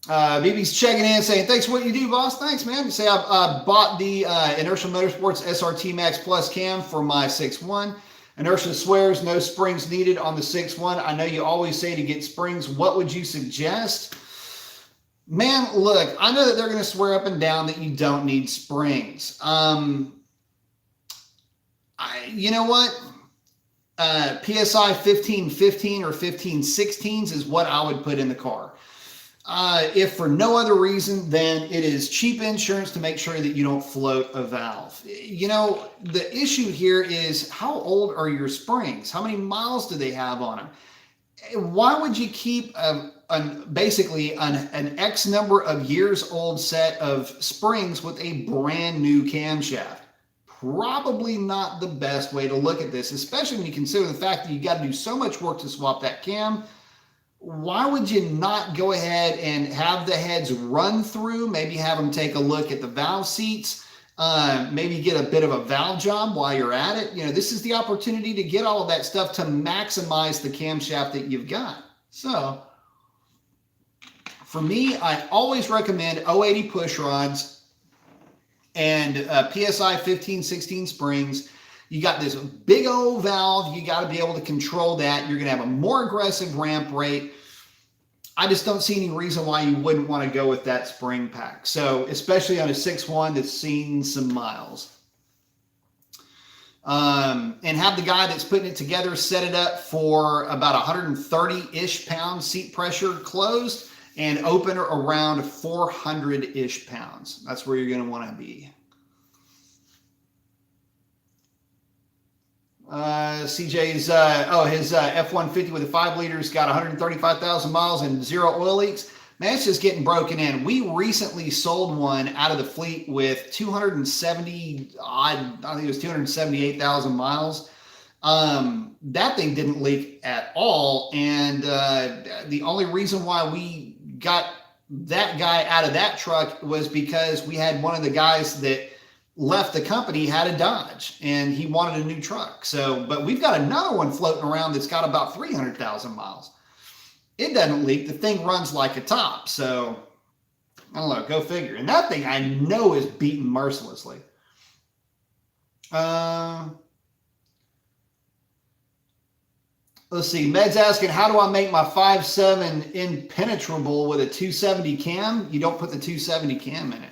BB's checking in saying, thanks for what you do, boss. Thanks, man. You say I bought the Inertial Motorsports SRT Max Plus cam for my 6.1. Inertia swears no springs needed on the 6.1. I know you always say to get springs. What would you suggest? Man, look, I know that they're going to swear up and down that you don't need springs. You know what? PSI 1515 or 1516s is what I would put in the car. If for no other reason, then it is cheap insurance to make sure that you don't float a valve. You know, the issue here is, how old are your springs? How many miles do they have on them? Why would you keep basically an X number of years old set of springs with a brand new camshaft? Probably not the best way to look at this, especially when you consider the fact that you got to do so much work to swap that cam. Why would you not go ahead and have the heads run through, maybe have them take a look at the valve seats, maybe get a bit of a valve job while you're at it? You know, this is the opportunity to get all of that stuff to maximize the camshaft that you've got. So for me, I always recommend 080 push rods and PSI 1516 springs. You got this big old valve. You got to be able to control that. You're going to have a more aggressive ramp rate. I just don't see any reason why you wouldn't want to go with that spring pack. So especially on a 6.1 that's seen some miles. and have the guy that's putting it together set it up for about 130-ish pounds seat pressure closed and open around 400-ish pounds. That's where you're going to want to be. CJ's, his F150 with the 5 liters got 135,000 miles and 0 oil leaks. Man, it's just getting broken in. We recently sold one out of the fleet with 270 odd, I think it was 278,000 miles. That thing didn't leak at all. And the only reason why we got that guy out of that truck was because we had one of the guys that left the company had a Dodge and he wanted a new truck. So, but we've got another one floating around that's got about 300,000 miles. It doesn't leak. The thing runs like a top. So I don't know, go figure. And that thing I know is beaten mercilessly. Let's see. Med's asking, how do I make my 5.7 impenetrable with a 270 cam? You don't put the 270 cam in it.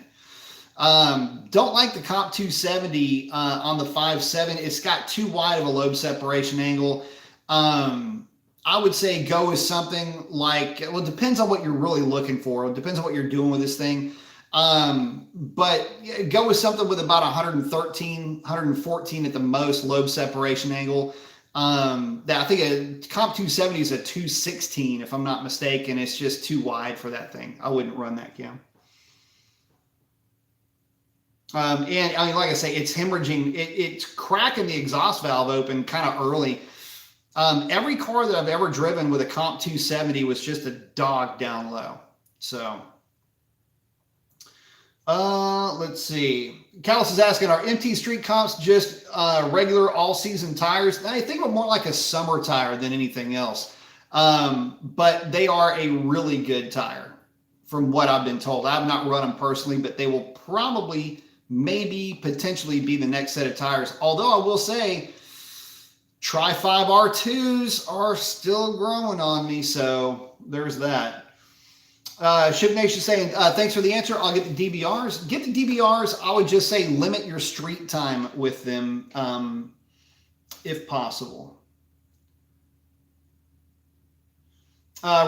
Don't like the Comp 270 on the 5.7. It's got too wide of a lobe separation angle. I would say go with something like, well, it depends on what you're really looking for. It depends on what you're doing with this thing. But go with something with about 113, 114 at the most lobe separation angle. That I think a Comp 270 is a 216, if I'm not mistaken. It's just too wide for that thing. I wouldn't run that cam. And I mean, like I say, it's hemorrhaging. It's cracking the exhaust valve open kind of early. Every car that I've ever driven with a Comp 270 was just a dog down low. So, let's see. Callis is asking, are MT Street Comps just regular all-season tires? I think they're more like a summer tire than anything else. But they are a really good tire from what I've been told. I've not run them personally, but they will probably, maybe, potentially be the next set of tires. Although I will say, Cha5 R2s are still growing on me, so there's that. Ship Nation saying, thanks for the answer. I'll get the DBRs. Get the DBRs. I would just say limit your street time with them if possible.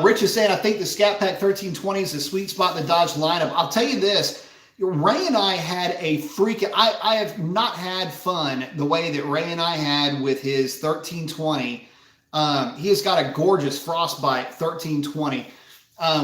Rich is saying, I think the Scat Pack 1320 is the sweet spot in the Dodge lineup. I'll tell you this. Ray and I had a freaking, I have not had fun the way that Ray and I had with his 1320. He has got a gorgeous Frostbite 1320.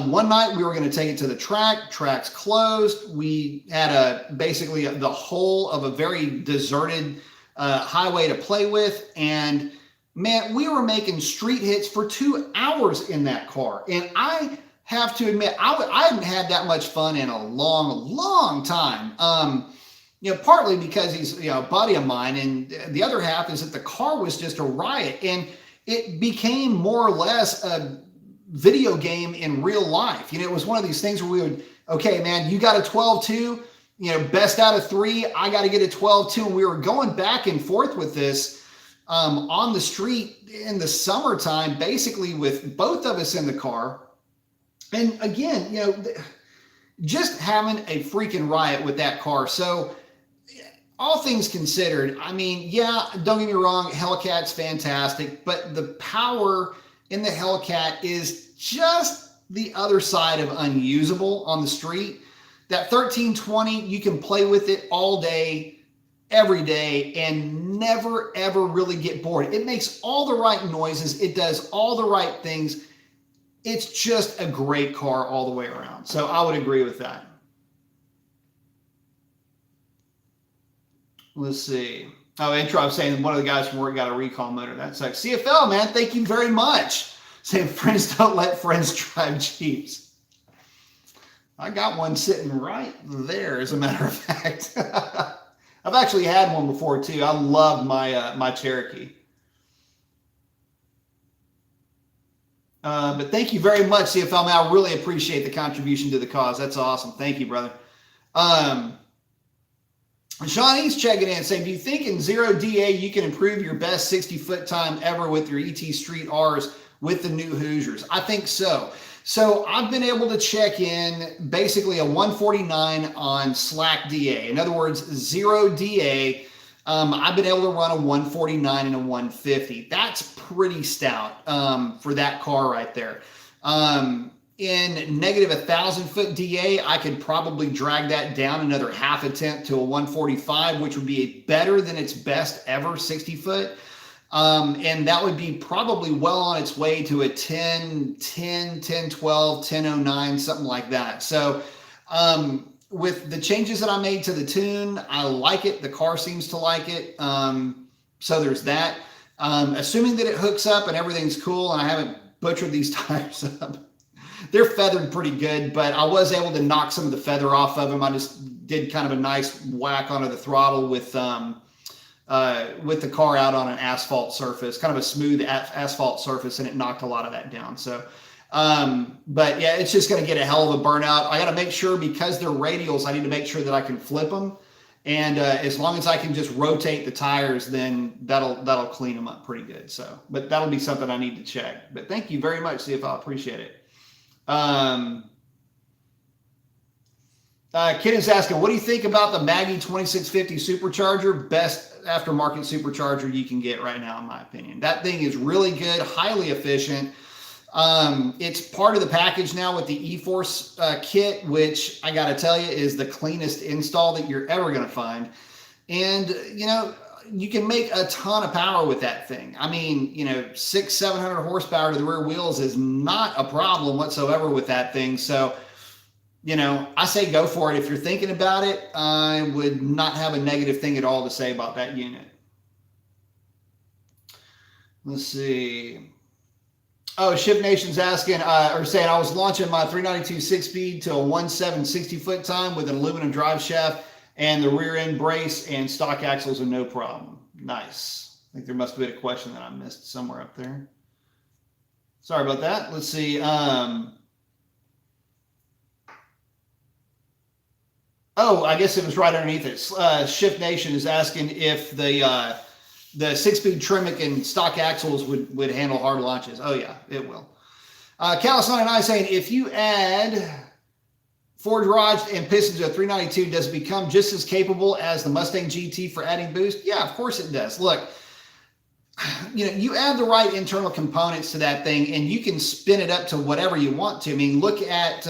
One night we were going to take it to the track. Track's closed. We had basically the whole of a very deserted highway to play with. And man, we were making street hits for 2 hours in that car. And I have to admit, I hadn't had that much fun in a long time. Partly because he's a buddy of mine, and the other half is that the car was just a riot, and it became more or less a video game in real life. It was one of these things where we would, okay, man, you got a 12.2, best out of 3, I got to get a 12.2, and we were going back and forth with this on the street in the summertime, basically with both of us in the car. And again, just having a freaking riot with that car. So all things considered, I mean, yeah, don't get me wrong, Hellcat's fantastic, but the power in the Hellcat is just the other side of unusable on the street. That 1320, you can play with it all day, every day, and never, ever really get bored. It makes all the right noises. It does all the right things. It's just a great car all the way around. So I would agree with that. Let's see. Oh, intro, I'm saying one of the guys from work got a recall motor. That's like CFL, man. Thank you very much. Saying friends don't let friends drive Jeeps. I got one sitting right there, as a matter of fact. I've actually had one before too. I love my my Cherokee. But thank you very much, CFL. Man, I really appreciate the contribution to the cause. That's awesome. Thank you, brother. Shawnee's checking in saying, do you think in 0 DA you can improve your best 60-foot time ever with your ET Street Rs with the new Hoosiers? I think so. So I've been able to check in basically a 149 on slack DA. In other words, 0 DA. I've been able to run a 149 and a 150. That's pretty stout for that car right there. In negative 1,000-foot DA, I could probably drag that down another half a tenth to a 145, which would be better than its best ever 60-foot. And that would be probably well on its way to a 10, 12, 1009, something like that. So with the changes that I made to the tune, I like it. The car seems to like it. So there's that. Assuming that it hooks up and everything's cool and I haven't butchered these tires up, they're feathered pretty good, but I was able to knock some of the feather off of them. I just did kind of a nice whack onto the throttle with the car out on an asphalt surface, kind of a smooth asphalt surface, and it knocked a lot of that down. So, but yeah, it's just going to get a hell of a burnout. I got to make sure, because they're radials, I need to make sure that I can flip them. And as long as I can just rotate the tires, then that'll clean them up pretty good. So, but that'll be something I need to check. But thank you very much, CFL. I appreciate it. Kid is asking, what do you think about the Maggie 2650 supercharger? Best aftermarket supercharger you can get right now, in my opinion. That thing is really good, highly efficient. It's part of the package now with the E-Force kit, which I got to tell you is the cleanest install that you're ever going to find. And, you know, you can make a ton of power with that thing. I mean, you know, 600-700 horsepower to the rear wheels is not a problem whatsoever with that thing. So, you know, I say go for it. If you're thinking about it, I would not have a negative thing at all to say about that unit. Let's see. Oh, Ship Nation's asking, or saying, I was launching my 392 6-speed to a 1.7 60-foot time with an aluminum drive shaft and the rear end brace and stock axles are no problem. Nice. I think there must have been a question that I missed somewhere up there. Sorry about that. Let's see. Oh, I guess it was right underneath it. Shift Nation is asking if the 6-speed Tremec and stock axles would handle hard launches. Oh yeah, it will. Callus99 saying, if you add forged rods and pistons to a 392, does it become just as capable as the Mustang GT for adding boost? Yeah, of course it does. Look, you know, you add the right internal components to that thing and you can spin it up to whatever you want to. I mean, look at,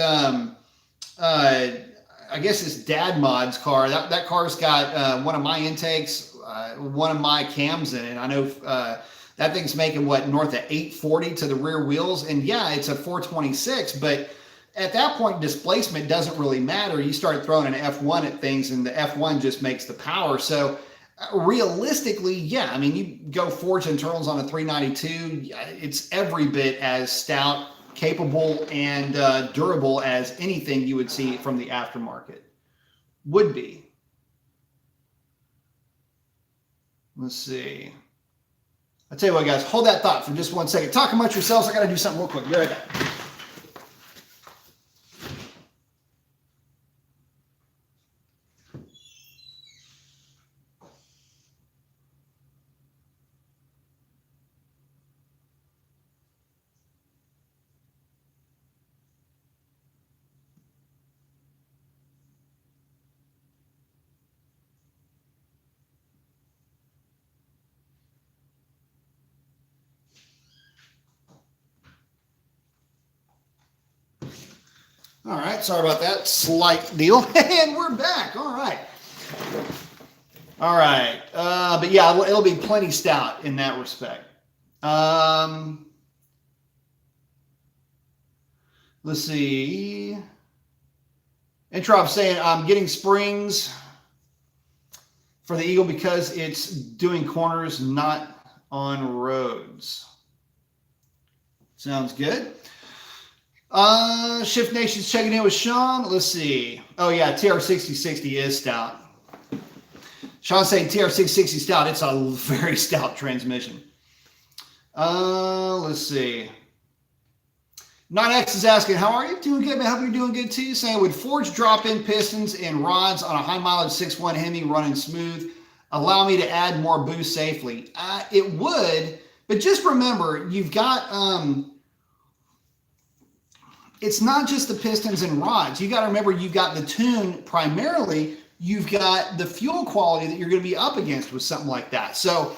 I guess it's Dad Mod's car. That car's got one of my intakes, one of my cams in it. I know that thing's making what, north of 840 to the rear wheels. And yeah, it's a 426, but at that point, displacement doesn't really matter. You start throwing an F1 at things and the F1 just makes the power. So realistically, yeah, I mean, you go forged internals on a 392, it's every bit as stout, capable, and durable as anything you would see from the aftermarket would be. Let's see. I'll tell you what, guys, hold that thought for just 1 second. Talk amongst yourselves. I got to do something real quick. Be right back. All right, sorry about that slight deal. And we're back. All right. All right. But yeah, it'll be plenty stout in that respect. Let's see. Introp saying, I'm getting springs for the Eagle because it's doing corners, not on roads. Sounds good. Shift Nation's checking in with Sean. Let's see. Oh yeah, TR6060 is stout. Sean's saying TR660 stout. It's a very stout transmission. Let's see. Non-X is asking, how are you? Doing good, man. I hope you're doing good too. Saying, would forged drop-in pistons and rods on a high-mileage 6.1 Hemi running smooth allow me to add more boost safely? It would, but just remember, you've got... it's not just the pistons and rods. You got to remember you've got the tune primarily you've got the fuel quality that you're going to be up against with something like that. So,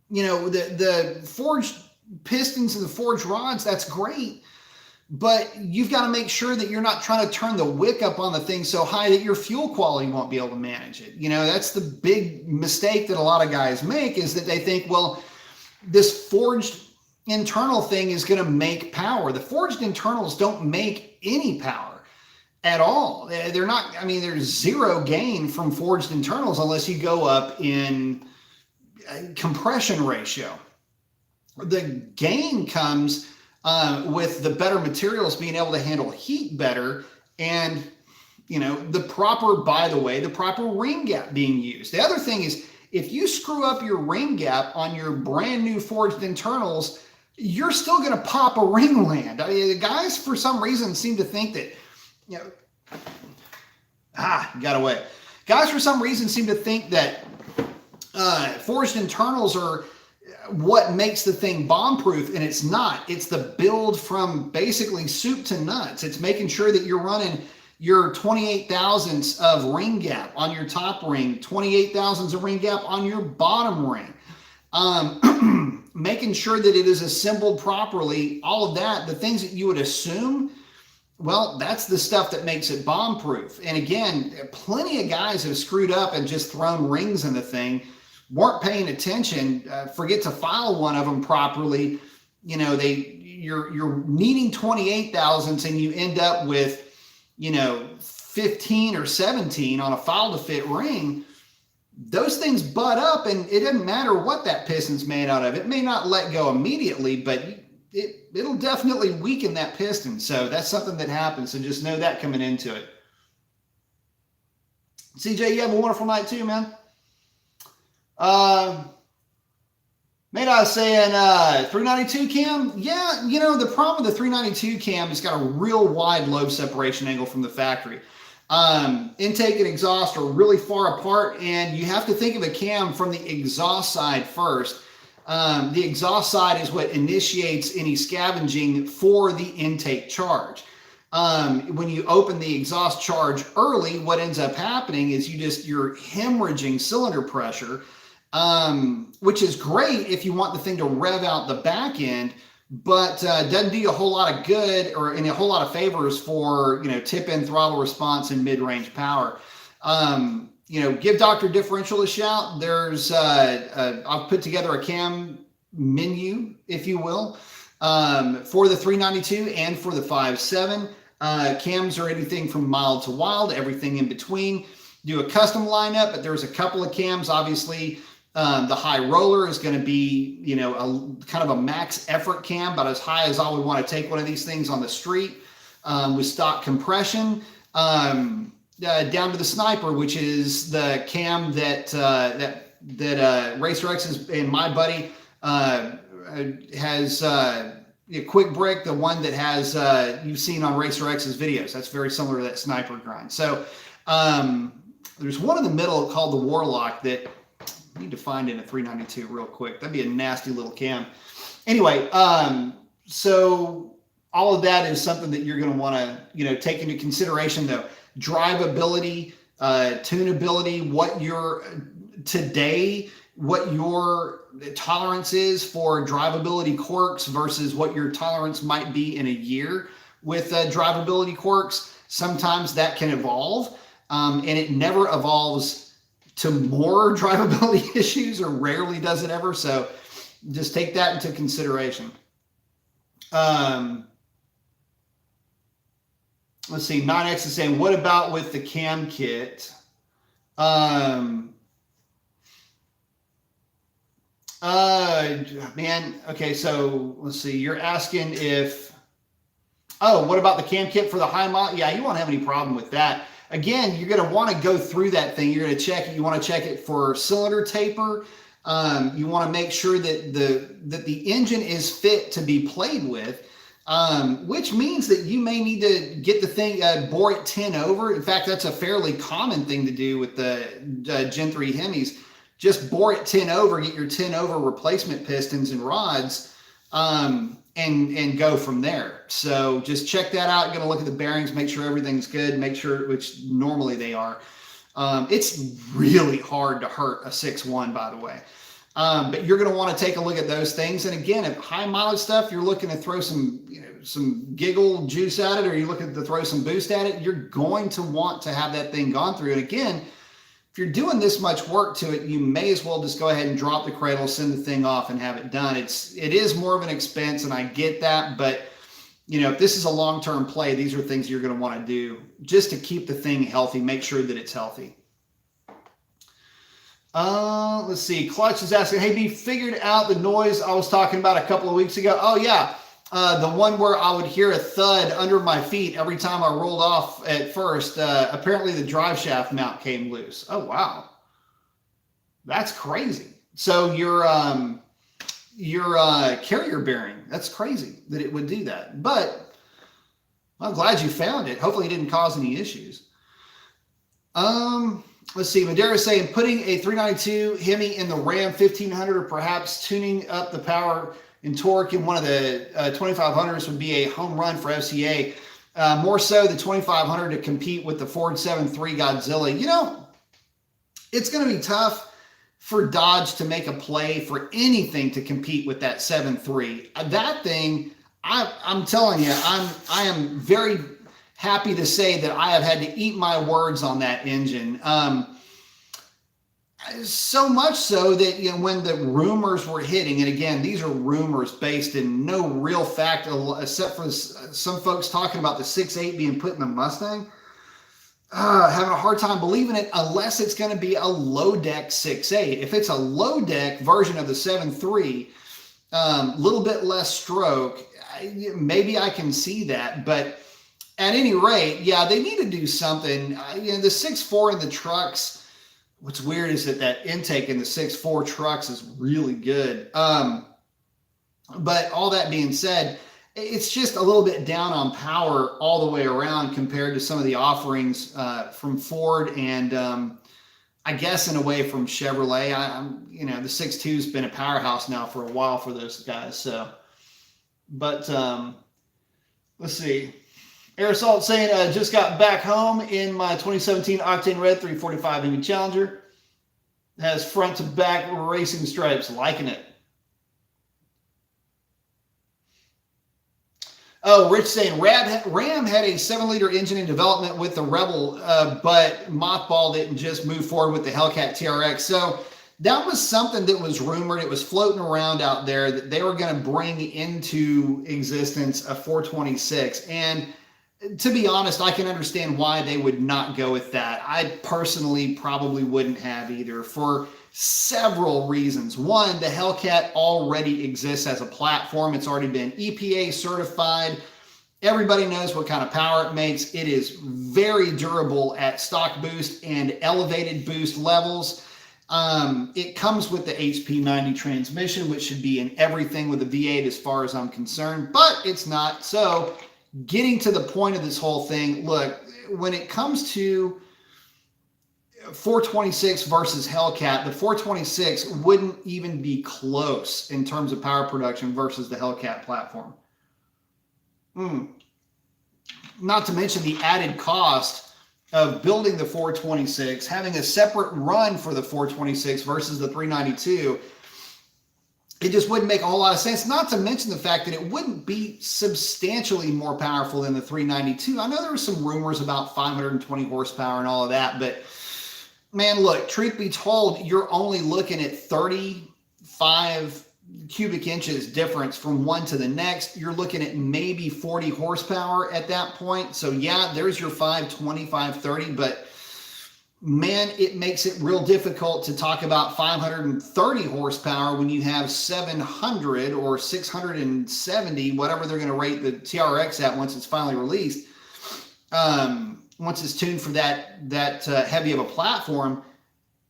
you know, the forged pistons and the forged rods, that's great. But you've got to make sure that you're not trying to turn the wick up on the thing so high that your fuel quality won't be able to manage it. You know, that's the big mistake that a lot of guys make, is that they think, well, this forged internal thing is going to make power. The forged internals don't make any power at all. They're not, I mean, there's zero gain from forged internals unless you go up in compression ratio. The gain comes with the better materials being able to handle heat better, and, you know, the proper, by the way, the proper ring gap being used. The other thing is, if you screw up your ring gap on your brand new forged internals, you're still going to pop a ring land. I mean, the guys for some reason seem to think that, you know, got away. Guys for some reason seem to think that forged internals are what makes the thing bomb-proof, and it's not. It's the build from basically soup to nuts. It's making sure that you're running your 28 thousandths of ring gap on your top ring, 28 thousandths of ring gap on your bottom ring, making sure that it is assembled properly, all of that, the things that you would assume, well, that's the stuff that makes it bomb-proof. And again, plenty of guys have screwed up and just thrown rings in the thing, weren't paying attention, forget to file one of them properly. You know, you're needing 28 thousandths and you end up with, you know, 15 or 17 on a file to fit ring. Those things butt up, and it doesn't matter what that piston's made out of. It may not let go immediately, but it'll definitely weaken that piston. So that's something that happens. So just know that coming into it. CJ, you have a wonderful night too, man. Mate, I was saying 392 cam. Yeah, you know, the problem with the 392 cam is got a real wide lobe separation angle from the factory. Intake and exhaust are really far apart, and you have to think of a cam from the exhaust side first. The exhaust side is what initiates any scavenging for the intake charge. When you open the exhaust charge early, what ends up happening is you're hemorrhaging cylinder pressure, which is great if you want the thing to rev out the back end, but doesn't do you a whole lot of good or any a whole lot of favors for, you know, tip in throttle response and mid-range power. You know, give Dr. Differential a shout. There's I've put together a cam menu, if you will, for the 392 and for the 5.7. Cams are anything from mild to wild, everything in between. Do a custom lineup, but there's a couple of cams. Obviously, the high roller is going to be, you know, a kind of a max effort cam, about as high as I would want to take one of these things on the street, with stock compression, down to the Sniper, which is the cam that Racer X and my buddy has. Quick Brick, the one that has you've seen on Racer X's videos. That's very similar to that Sniper grind. So there's one in the middle called the Warlock that I need to find in a 392 real quick. That'd be a nasty little cam. Anyway, so all of that is something that you're going to want to, you know, take into consideration, though. Drivability, tunability, what your tolerance is for drivability quirks versus what your tolerance might be in a year with drivability quirks. Sometimes that can evolve, and it never evolves to more drivability issues, or rarely does it ever. So just take that into consideration. Let's see, 9X is saying, what about with the cam kit? Man, okay, so let's see, you're asking if, what about the cam kit for the high mod? Yeah, you won't have any problem with that. Again, you're going to want to go through that thing. You're going to check it. You want to check it for cylinder taper. You want to make sure that the engine is fit to be played with, which means that you may need to get the thing, bore it 10 over. In fact, that's a fairly common thing to do with the Gen 3 Hemis. Just bore it 10 over, get your 10 over replacement pistons and rods, and go from there. So just check that out. You're going to look at the bearings, make sure everything's good, make sure, which normally they are. It's really hard to hurt a 6.1, by the way. But you're going to want to take a look at those things. And again, if high mileage stuff, you're looking to throw some, some giggle juice at it, or you're looking to throw some boost at it, you're going to want to have that thing gone through. And again, if you're doing this much work to it, you may as well just go ahead and drop the cradle, send the thing off, and have it done. It is more of an expense, and I get that, but if this is a long-term play, these are things you're going to want to do just to keep the thing healthy. Make sure that it's healthy. Let's see. Clutch is asking, hey, B, figured out the noise I was talking about a couple of weeks ago? Oh, yeah. The one where I would hear a thud under my feet every time I rolled off at first. Apparently the drive shaft mount came loose. Oh, wow. That's crazy. So your carrier bearing, that's crazy that it would do that. But I'm glad you found it. Hopefully it didn't cause any issues. Let's see. Madera is saying putting a 392 Hemi in the Ram 1500, or perhaps tuning up the power and torque in one of the 2500s would be a home run for FCA. More so the 2500 to compete with the Ford 7.3 Godzilla. It's going to be tough for Dodge to make a play for anything to compete with that 7.3. That thing, I'm telling you, I am very happy to say that I have had to eat my words on that engine. So much so that, when the rumors were hitting, and again, these are rumors based in no real fact, except for some folks talking about the 6.8 being put in the Mustang, having a hard time believing it unless it's going to be a low deck 6.8. If it's a low deck version of the 7.3, little bit less stroke, maybe I can see that. But at any rate, yeah, they need to do something. The 6.4 in the trucks, what's weird is that intake in the 6.4 trucks is really good. But all that being said, it's just a little bit down on power all the way around compared to some of the offerings from Ford and I guess in a way from Chevrolet. The 6.2's been a powerhouse now for a while for those guys. So, but let's see. Aerosol saying, just got back home in my 2017 Octane Red 345 Hemi Challenger. It has front to back racing stripes. Liking it. Oh, Rich saying, Ram had a 7-liter engine in development with the Rebel, but mothballed it and just moved forward with the Hellcat TRX. So that was something that was rumored. It was floating around out there that they were going to bring into existence a 426. And to be honest, I can understand why they would not go with that. I personally probably wouldn't have either, for several reasons. One, the Hellcat already exists as a platform. It's already been EPA certified. Everybody knows what kind of power it makes. It is very durable at stock boost and elevated boost levels. It comes with the HP90 transmission, which should be in everything with a V8 as far as I'm concerned, but it's not. So getting to the point of this whole thing, look, when it comes to 426 versus Hellcat, the 426 wouldn't even be close in terms of power production versus the Hellcat platform. Not to mention the added cost of building the 426, having a separate run for the 426 versus the 392. It just wouldn't make a whole lot of sense, not to mention the fact that it wouldn't be substantially more powerful than the 392. I know there were some rumors about 520 horsepower and all of that, but man, look, truth be told, you're only looking at 35 cubic inches difference from one to the next. You're looking at maybe 40 horsepower at that point. So yeah, there's your 520, 530, but man, it makes it real difficult to talk about 530 horsepower when you have 700 or 670, whatever they're going to rate the TRX at once it's finally released. Once it's tuned for that heavy of a platform.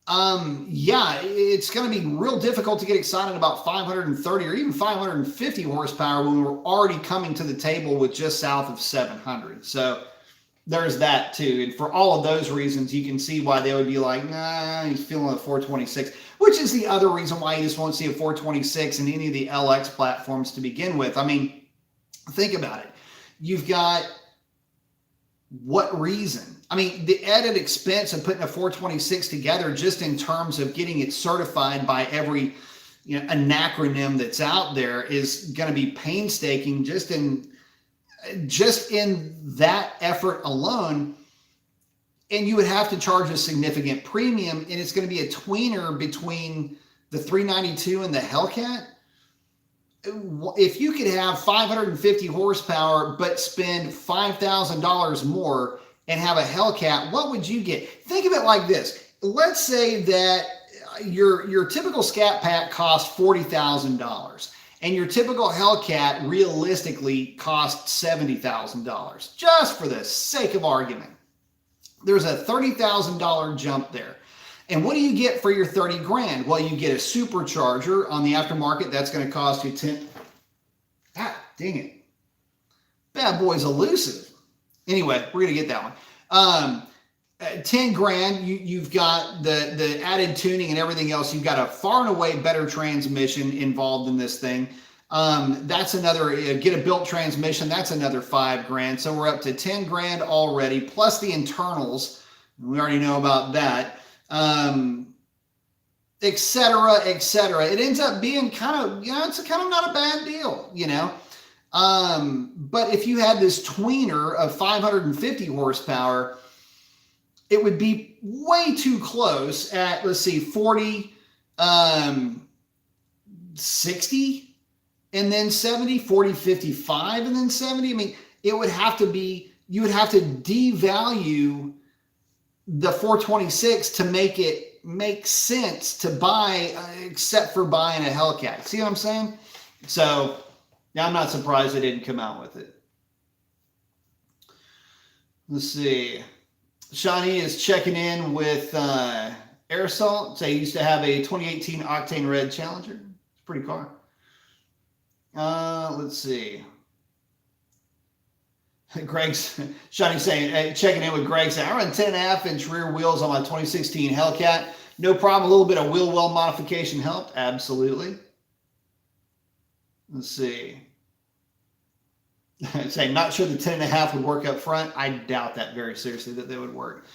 Yeah, it's going to be real difficult to get excited about 530 or even 550 horsepower when we're already coming to the table with just south of 700. So there's that too. And for all of those reasons, you can see why they would be like, nah, he's feeling a 426, which is the other reason why you just won't see a 426 in any of the LX platforms to begin with. I mean, think about it. You've got what reason? I mean, the added expense of putting a 426 together, just in terms of getting it certified by every an acronym that's out there, is going to be painstaking just in that effort alone. And you would have to charge a significant premium, and it's going to be a tweener between the 392 and the Hellcat. If you could have 550 horsepower but spend $5,000 more and have a Hellcat, what would you get? Think of it like this. Let's say that your typical Scat Pack costs $40,000 and your typical Hellcat realistically costs $70,000, just for the sake of argument. There's a $30,000 jump there. And what do you get for your 30 grand? Well, you get a supercharger on the aftermarket. That's going to cost you 10. Ah, dang it. Bad boy's elusive. Anyway, we're going to get that one. 10 grand, you've got the added tuning and everything else. You've got a far and away better transmission involved in this thing. That's another, get a built transmission. That's another 5 grand. So we're up to 10 grand already, plus the internals. We already know about that. Et cetera, et cetera. It ends up being kind of, it's kind of not a bad deal, But if you had this tweener of 550 horsepower, it would be way too close at, let's see, 40, 60, and then 70, 40, 55, and then 70. I mean, it would have to be, you would have to devalue the 426 to make it make sense to buy, except for buying a Hellcat. See what I'm saying? So now I'm not surprised they didn't come out with it. Let's see. Shawnee is checking in with air salt. So he used to have a 2018 Octane Red Challenger. It's a pretty car. Let's see. Shawnee saying, checking in with Greg saying, I run 10.5-inch rear wheels on my 2016 Hellcat. No problem. A little bit of wheel well modification helped. Absolutely. Let's see. Saying, not sure the 10.5 would work up front. I doubt that very seriously that they would work.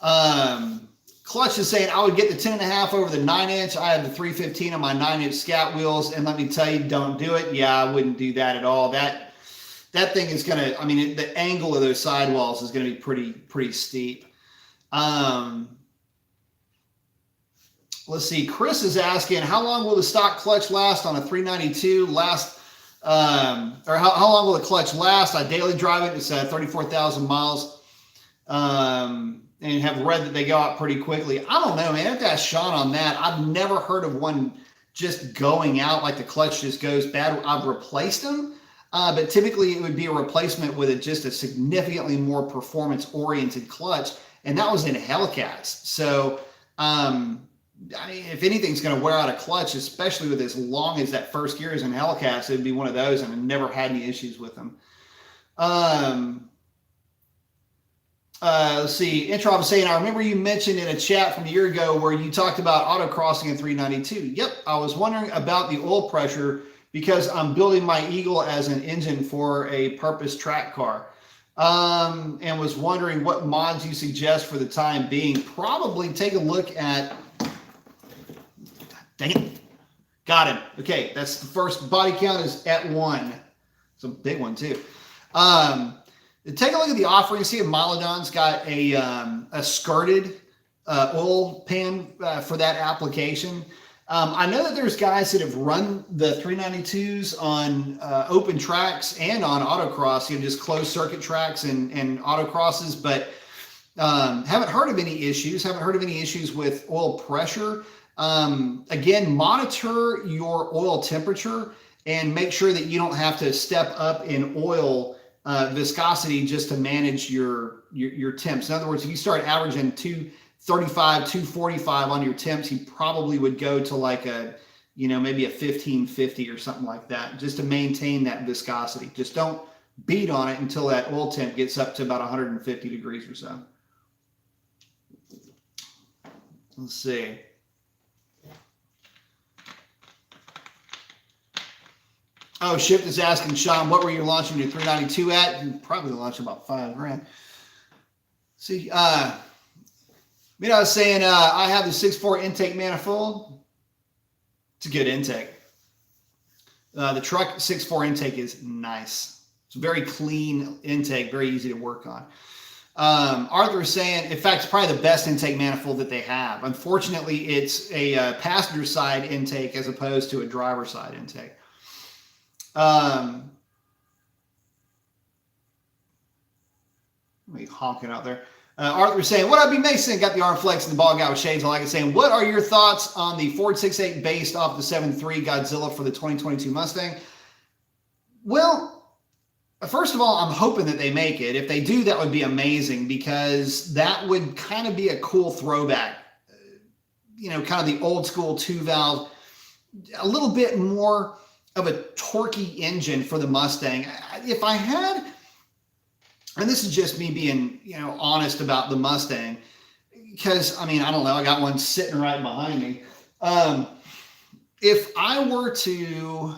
Clutch is saying, I would get the 10.5 over the 9-inch. I have the 315 on my 9-inch Scat wheels. And let me tell you, don't do it. Yeah, I wouldn't do that at all. That thing is going to, the angle of those sidewalls is going to be pretty steep. Let's see. Chris is asking, how long will the stock clutch last on a 392? Or how long will the clutch last? I daily drive it. It's 34,000 miles. And have read that they go out pretty quickly. I don't know, man. I have to ask Sean on that. I've never heard of one just going out, like the clutch just goes bad. I've replaced them. But typically it would be a replacement with just a significantly more performance-oriented clutch, and that was in Hellcats. So, if anything's going to wear out a clutch, especially with as long as that first gear is in Hellcats, it would be one of those, and I've never had any issues with them. Let's see. Intro was saying, I remember you mentioned in a chat from a year ago where you talked about autocrossing in 392. Yep, I was wondering about the oil pressure because I'm building my Eagle as an engine for a purpose track car. And was wondering what mods you suggest for the time being. Probably take a look at, dang it, got him. Okay, that's the first body count is at 1. It's a big one too. Take a look at the offering. See if Milodon's got a skirted oil pan for that application. I know that there's guys that have run the 392s on open tracks and on autocross, just closed circuit tracks and autocrosses, but haven't heard of any issues. Haven't heard of any issues with oil pressure. Again, monitor your oil temperature and make sure that you don't have to step up in oil viscosity just to manage your temps. In other words, if you start averaging 235, 245 on your temps, you probably would go to like maybe a 1550 or something like that, just to maintain that viscosity. Just don't beat on it until that oil temp gets up to about 150 degrees or so. Let's see. Oh, Shift is asking, Sean, what were you launching your 392 at? You probably launched about $5 grand. See, I was saying I have the 6.4 intake manifold. It's a good intake. The truck 6.4 intake is nice. It's a very clean intake, very easy to work on. Arthur is saying, in fact, it's probably the best intake manifold that they have. Unfortunately, it's a passenger side intake as opposed to a driver side intake. Let me honking out there. Arthur is saying, what up, B Mason? Got the arm flex and the ball guy with shades. I like it. Saying, what are your thoughts on the Ford 6.8 based off the 7.3 Godzilla for the 2022 Mustang? Well, first of all, I'm hoping that they make it. If they do, that would be amazing because that would kind of be a cool throwback. Kind of the old school 2-valve, a little bit more of a torquey engine for the Mustang. If I had, and this is just me being, honest about the Mustang, because, I don't know, I got one sitting right behind me. If I were to,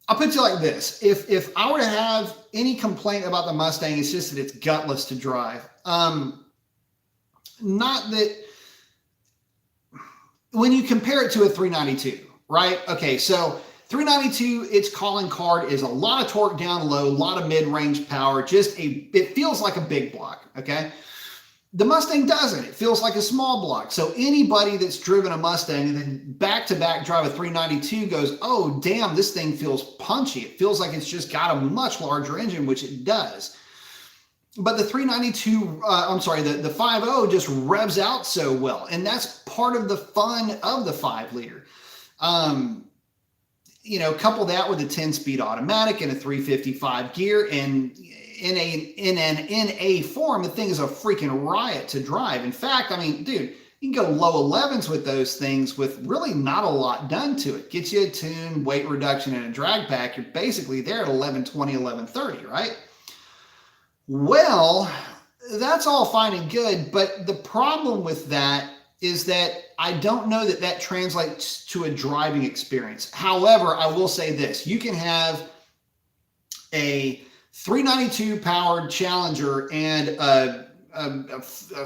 I'll put it like this. If I were to have any complaint about the Mustang, it's just that it's gutless to drive. Not that, when you compare it to a 392, right? Okay, so 392, its calling card is a lot of torque down low, a lot of mid-range power, it feels like a big block, okay? The Mustang doesn't. It feels like a small block. So anybody that's driven a Mustang and then back-to-back drive a 392 goes, oh, damn, this thing feels punchy. It feels like it's just got a much larger engine, which it does. But the 392, the 5.0 just revs out so well. And that's part of the fun of the 5-liter. Couple that with a 10-speed automatic and a 355 gear, and in a form, the thing is a freaking riot to drive. In fact, dude, you can go low 11s with those things with really not a lot done to it. Gets you a tune, weight reduction, and a drag pack. You're basically there at 1120, 1130, right? Well, that's all fine and good, but the problem with that is that I don't know that that translates to a driving experience. However, I will say this. You can have a 392 powered Challenger and a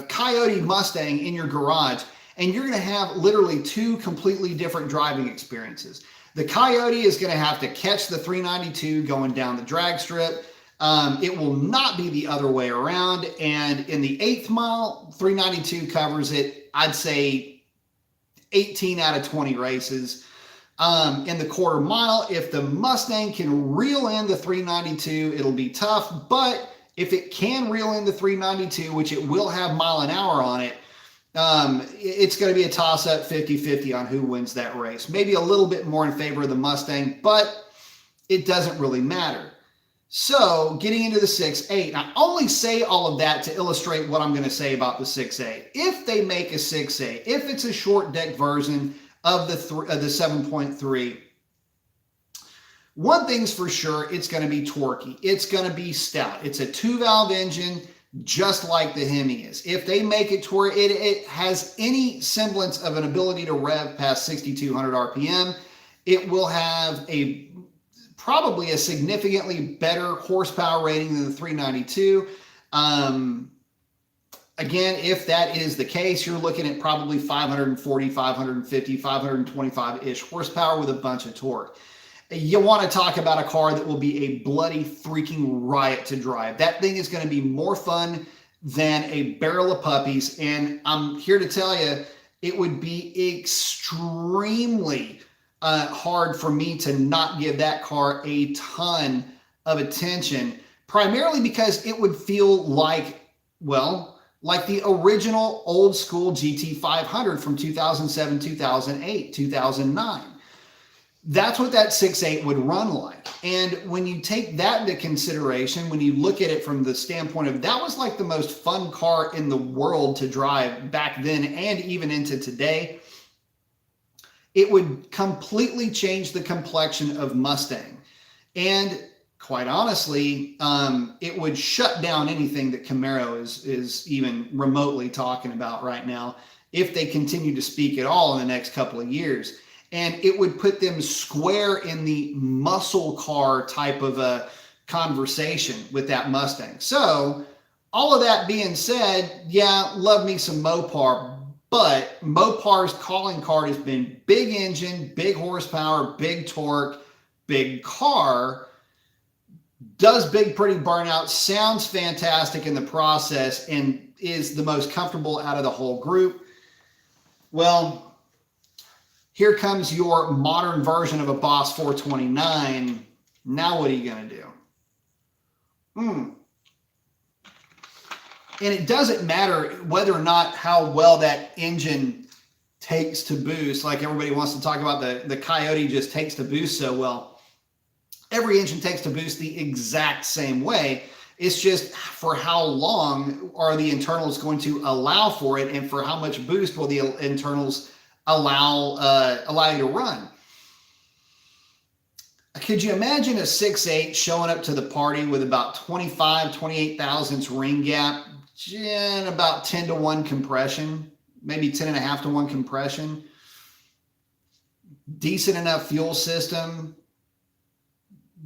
Coyote Mustang in your garage, and you're going to have literally two completely different driving experiences. The Coyote is going to have to catch the 392 going down the drag strip. It will not be the other way around. And in the 8th mile, 392 covers it, I'd say 18 out of 20 races. In the quarter mile, if the Mustang can reel in the 392, it'll be tough. But if it can reel in the 392, which it will have mile an hour on it, it's going to be a toss-up 50-50 on who wins that race. Maybe a little bit more in favor of the Mustang, but it doesn't really matter. So getting into the 6.8, I only say all of that to illustrate what I'm going to say about the 6.8. If they make a 6.8, if it's a short deck version of the 7.3, one thing's for sure, it's going to be torquey. It's going to be stout. It's a 2-valve engine, just like the Hemi is. If they make it to where it has any semblance of an ability to rev past 6,200 RPM, it will have probably a significantly better horsepower rating than the 392. Again, if that is the case, you're looking at probably 540, 550, 525-ish horsepower with a bunch of torque. You want to talk about a car that will be a bloody freaking riot to drive. That thing is going to be more fun than a barrel of puppies. And I'm here to tell you, it would be extremely hard for me to not give that car a ton of attention, primarily because it would feel like the original old school GT500 from 2007, 2008, 2009. That's what that 6.8 would run like. And when you take that into consideration, when you look at it from the standpoint of that was like the most fun car in the world to drive back then and even into today, it would completely change the complexion of Mustang. And quite honestly, it would shut down anything that Camaro is even remotely talking about right now if they continue to speak at all in the next couple of years. And it would put them square in the muscle car type of a conversation with that Mustang. So all of that being said, yeah, love me some Mopar, but Mopar's calling card has been big engine, big horsepower, big torque, big car, does big pretty burnout, sounds fantastic in the process, and is the most comfortable out of the whole group. Well, here comes your modern version of a Boss 429. Now what are you going to do? And it doesn't matter whether or not how well that engine takes to boost. Like everybody wants to talk about the Coyote just takes to boost so well. Every engine takes to boost the exact same way. It's just for how long are the internals going to allow for it, and for how much boost will the internals allow you to run. Could you imagine a 6.8 showing up to the party with about 28 thousandths ring gap and about 10 to 1 compression, maybe 10.5 to 1 compression, decent enough fuel system?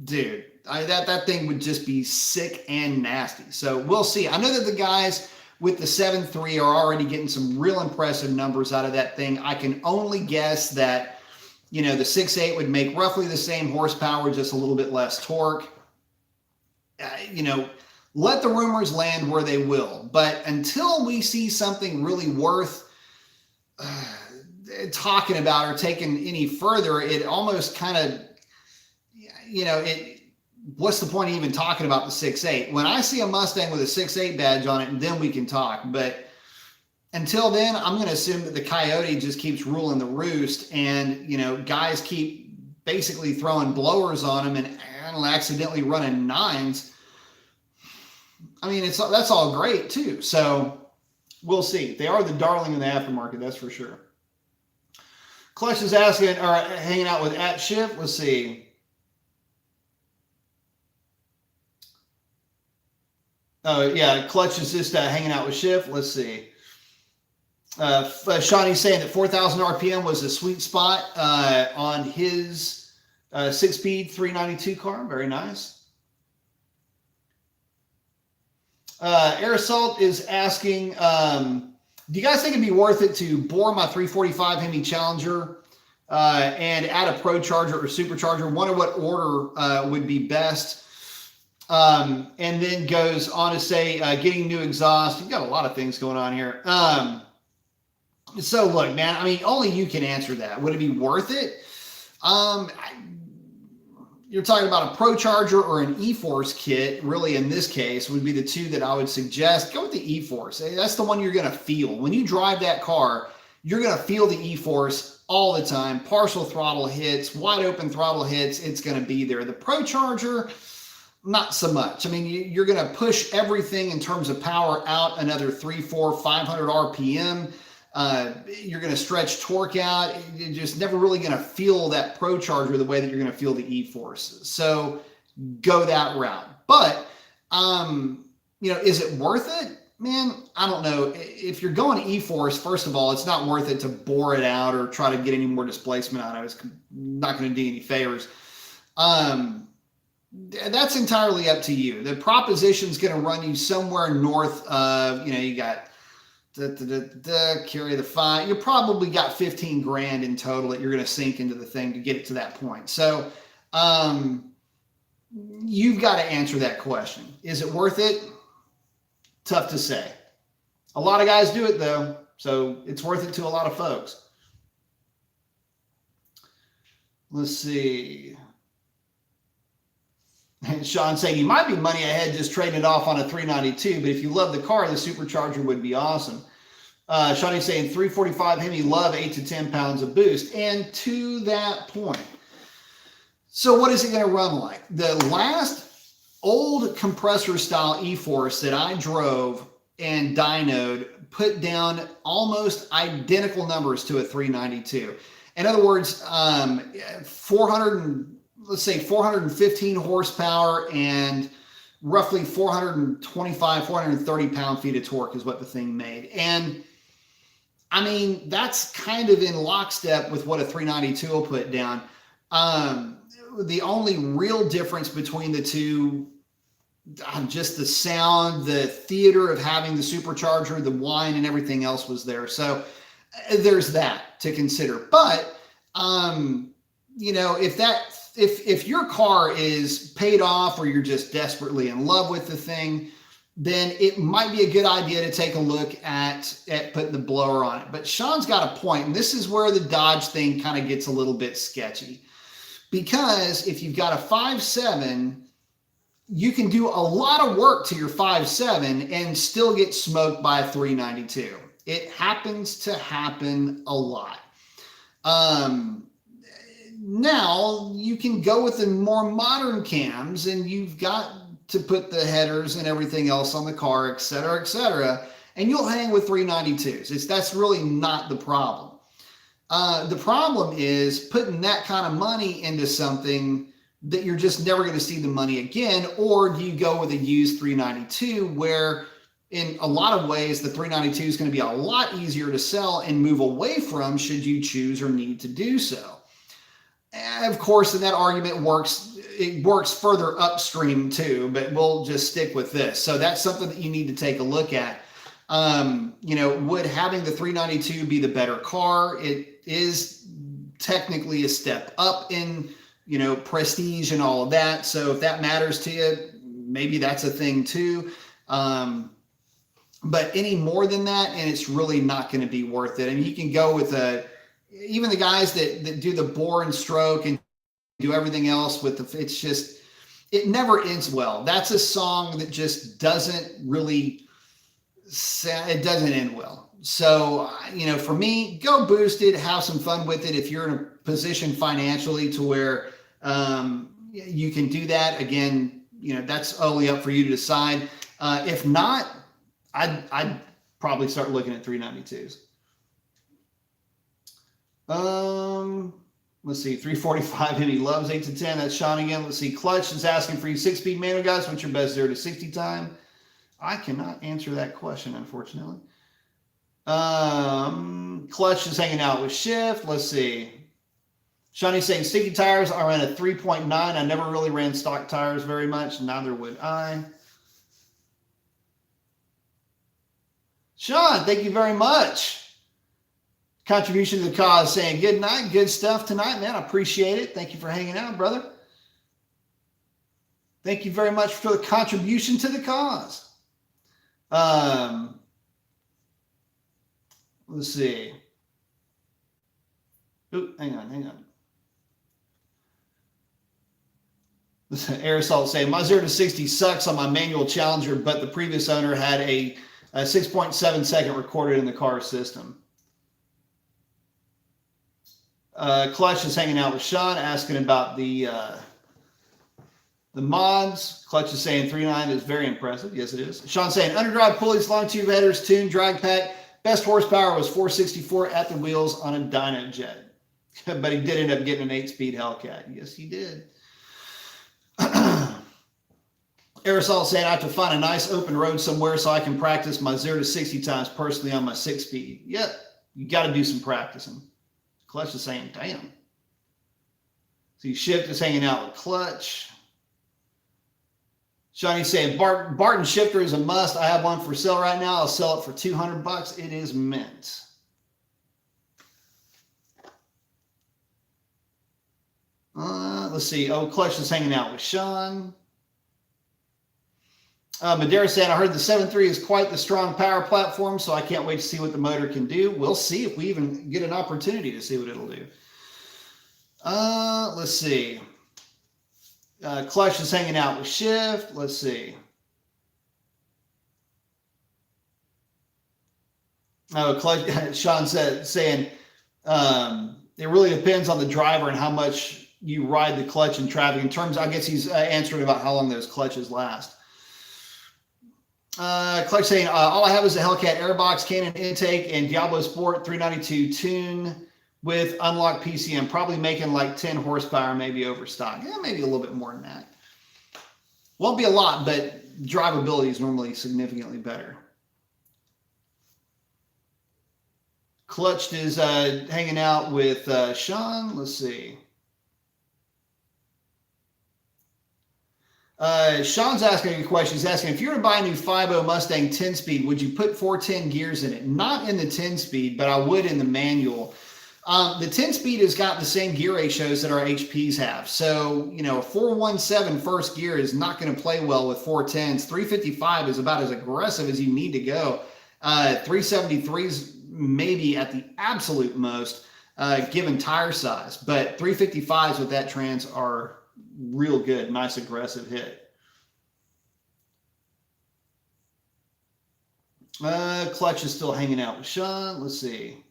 Dude, that thing would just be sick and nasty. So we'll see. I know that the guys with the 7.3 are already getting some real impressive numbers out of that thing. I can only guess that, you know, the 6.8 would make roughly the same horsepower, just a little bit less torque. You know, let the rumors land where they will. But until we see something really worth talking about or taking any further, it almost kind of, you know, what's the point of even talking about the 6.8? When I see a Mustang with a 6.8 badge on it, and then we can talk. But until then, I'm going to assume that the Coyote just keeps ruling the roost, and, you know, guys keep basically throwing blowers on them and accidentally running 9s. I mean, that's all great too. So we'll see. They are the darling in the aftermarket, that's for sure. Clutch is asking, or hanging out with @Shift. Let's see. Oh, yeah, Clutch is just hanging out with Shift. Let's see. Shawnee's saying that 4,000 RPM was a sweet spot on his 6-speed 392 car. Very nice. Aerosalt is asking, do you guys think it'd be worth it to bore my 345 Hemi Challenger and add a Pro Charger or Supercharger? Wonder what order would be best. And then goes on to say, getting new exhaust. You've got a lot of things going on here. So look, man, I mean, only you can answer that. Would it be worth it? You're talking about a Pro Charger or an E-Force kit, really, in this case, would be the two that I would suggest. Go with the E-Force. That's the one you're going to feel. When you drive that car, you're going to feel the E-Force all the time. Partial throttle hits, wide open throttle hits, it's going to be there. The Pro Charger, not so much. I mean, you're going to push everything in terms of power out another 300, 400, 500 RPM. You're going to stretch torque out. You're just never really going to feel that Pro Charger the way that you're going to feel the E-Force. So go that route. But, you know, is it worth it? Man, I don't know. If you're going E-Force, first of all, it's not worth it to bore it out or try to get any more displacement out of it. It's not going to do any favors. That's entirely up to you. The proposition is going to run you somewhere north of, you know, you got carry the 5. You probably got 15 grand in total that you're going to sink into the thing to get it to that point. So you've got to answer that question. Is it worth it? Tough to say. A lot of guys do it though, so it's worth it to a lot of folks. Let's see. And Sean saying you might be money ahead just trading it off on a 392, but if you love the car, the Supercharger would be awesome. Shawnee's saying 345 Hemi, love 8 to 10 pounds of boost. And to that point, so what is it going to run like? The last old compressor style E-Force that I drove and dynoed put down almost identical numbers to a 392. In other words, 415 horsepower and roughly 425, 430 pound-feet of torque is what the thing made. And I mean, that's kind of in lockstep with what a 392 will put down. The only real difference between the two, just the sound, the theater of having the supercharger, the wine, and everything else was there. So there's that to consider. But you know, if your car is paid off or you're just desperately in love with the thing, then it might be a good idea to take a look at putting the blower on it. But Sean's got a point, and this is where the Dodge thing kind of gets a little bit sketchy. Because if you've got a 5.7, you can do a lot of work to your 5.7 and still get smoked by a 392. It happens to happen a lot. Now you can go with the more modern cams, and you've got to put the headers and everything else on the car, et cetera, and you'll hang with 392s. That's really not the problem. The problem is putting that kind of money into something that you're just never going to see the money again, or do you go with a used 392 where in a lot of ways the 392 is going to be a lot easier to sell and move away from should you choose or need to do so. And of course, in that argument it works further upstream too, but we'll just stick with this. So that's something that you need to take a look at. You know, would having the 392 be the better car? It is technically a step up in, you know, prestige and all of that. So if that matters to you, maybe that's a thing too. But any more than that, and it's really not going to be worth it. I mean, you can go with even the guys that do the bore and stroke and do everything else with it's just, it never ends well. That's a song that just doesn't really, it doesn't end well. So, you know, for me, go boost it, have some fun with it. If you're in a position financially to where you can do that, again, you know, that's only up for you to decide. If not, I'd probably start looking at 392s. Let's see, 345 him. He loves 8 to 10. That's Sean again. Let's see. Clutch is asking for you 6-speed manual, guys. What's your best 0 to 60 time? I cannot answer that question, unfortunately. Clutch is hanging out with shift. Let's see. Shawnee's saying sticky tires. I ran a 3.9. I never really ran stock tires very much. Neither would I. Sean, thank you very much. Contribution to the cause saying good night, good stuff tonight, man. I appreciate it. Thank you for hanging out, brother. Thank you very much for the contribution to the cause. Let's see. Ooh, hang on. Listen, Aerosol saying my 0 to 60 sucks on my manual Challenger, but the previous owner had a 6.7 second recorded in the car system. Clutch is hanging out with Sean, asking about the mods. Clutch is saying 3.9 is very impressive. Yes, it is. Sean saying underdrive pulleys, long tube headers, tuned drag pack. Best horsepower was 464 at the wheels on a dyno jet. But he did end up getting an 8-speed Hellcat. Yes, he did. Aerosol saying I have to find a nice open road somewhere so I can practice my 0 to 60 times personally on my 6-speed. Yep, you got to do some practicing. Clutch is saying, damn. See, Shift is hanging out with Clutch. Shawnee's saying, Barton shifter is a must. I have one for sale right now. I'll sell it for $200. It is mint. Let's see. Oh, Clutch is hanging out with Sean. Madeira saying, I heard the 7.3 is quite the strong power platform, so I can't wait to see what the motor can do. We'll see if we even get an opportunity to see what it'll do. Let's see. Clutch is hanging out with Shift. Let's see. Oh, Clutch, Sean saying, it really depends on the driver and how much you ride the clutch in traffic. In terms, I guess he's answering about how long those clutches last. Clutch saying, all I have is a Hellcat airbox, Canon intake, and Diablo Sport 392 tune with unlocked PCM, probably making like 10 horsepower, maybe overstock. Yeah, maybe a little bit more than that. Won't be a lot, but drivability is normally significantly better. Clutched is hanging out with Sean. Let's see. Sean's asking a question. He's asking, if you were to buy a new 5.0 Mustang 10-speed, would you put 410 gears in it? Not in the 10-speed, but I would in the manual. The 10-speed has got the same gear ratios that our HPs have. So, you know, a 417 first gear is not going to play well with 410s. 355 is about as aggressive as you need to go. 373s maybe at the absolute most, given tire size. But 355s with that trans are real good, nice aggressive hit. Clutch is still hanging out with Sean. Let's see.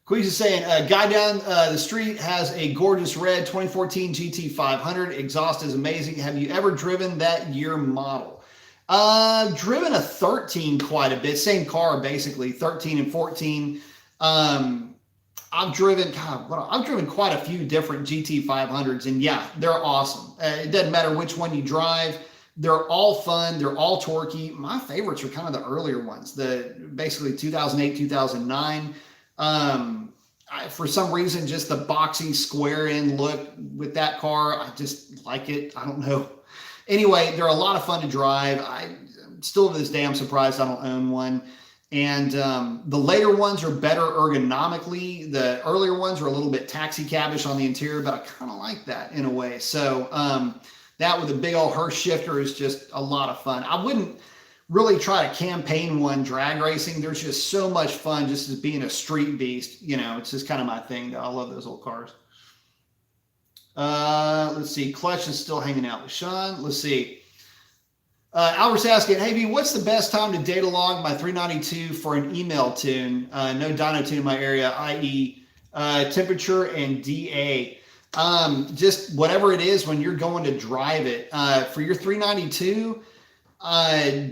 Queez is saying, guy down the street has a gorgeous red 2014 GT500. Exhaust is amazing. Have you ever driven that year model? Driven a 13 quite a bit. Same car, basically, 13 and 14. I've driven quite a few different GT500s, and yeah, they're awesome. It doesn't matter which one you drive. They're all fun. They're all torquey. My favorites are kind of the earlier ones, basically 2008, 2009. For some reason, just the boxy square end look with that car, I just like it. I don't know. Anyway, they're a lot of fun to drive. Still to this day, I'm surprised I don't own one. And the later ones are better ergonomically. The earlier ones are a little bit taxi cabish on the interior, but I kind of like that in a way. So that with a big old Hurst shifter is just a lot of fun. I wouldn't really try to campaign one drag racing. There's just so much fun just as being a street beast. You know, it's just kind of my thing. I love those old cars. Let's see. Clutch is still hanging out with Sean. Let's see. Albert's asking, hey, B, what's the best time to data log my 392 for an email tune? No dyno tune in my area, i.e. Temperature and DA. Just whatever it is when you're going to drive it. For your 392,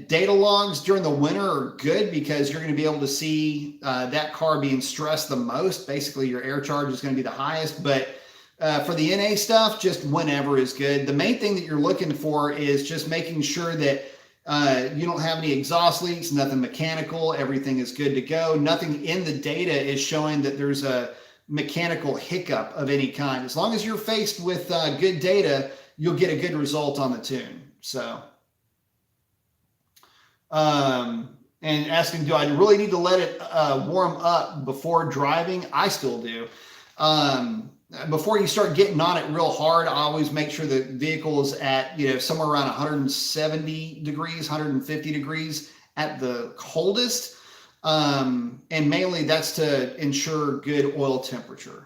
data logs during the winter are good because you're going to be able to see that car being stressed the most. Basically, your air charge is going to be the highest, but for the NA stuff, just whenever is good. The main thing that you're looking for is just making sure that you don't have any exhaust leaks, nothing mechanical, everything is good to go. Nothing in the data is showing that there's a mechanical hiccup of any kind. As long as you're faced with good data, you'll get a good result on the tune. So, and asking, do I really need to let it warm up before driving? I still do. Before you start getting on it real hard, I always make sure the vehicle is at, you know, somewhere around 170 degrees, 150 degrees at the coldest. And mainly that's to ensure good oil temperature.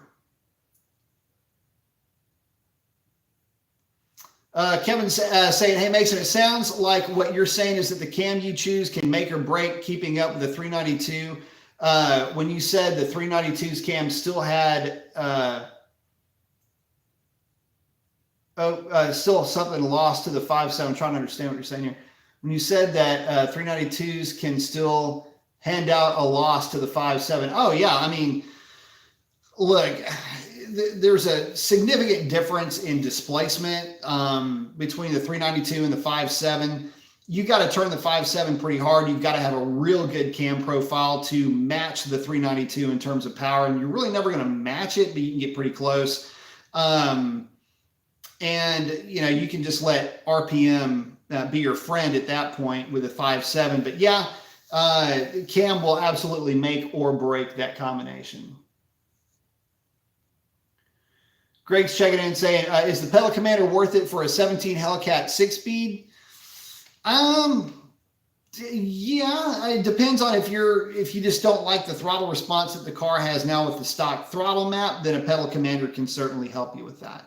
Kevin's saying, hey, Mason, it sounds like what you're saying is that the cam you choose can make or break keeping up with the 392. When you said the 392's cam still had... still something lost to the 5.7. I'm trying to understand what you're saying here. When you said that 392s can still hand out a loss to the 5.7. Oh, yeah. I mean, look, there's a significant difference in displacement between the 392 and the 5.7. You got to turn the 5.7 pretty hard. You've got to have a real good cam profile to match the 392 in terms of power. And you're really never going to match it, but you can get pretty close. And, you know, you can just let RPM be your friend at that point with a 5.7. But yeah, cam will absolutely make or break that combination. Greg's checking in saying, is the pedal commander worth it for a 17 Hellcat 6-speed? Yeah, it depends on if you just don't like the throttle response that the car has now with the stock throttle map, then a pedal commander can certainly help you with that.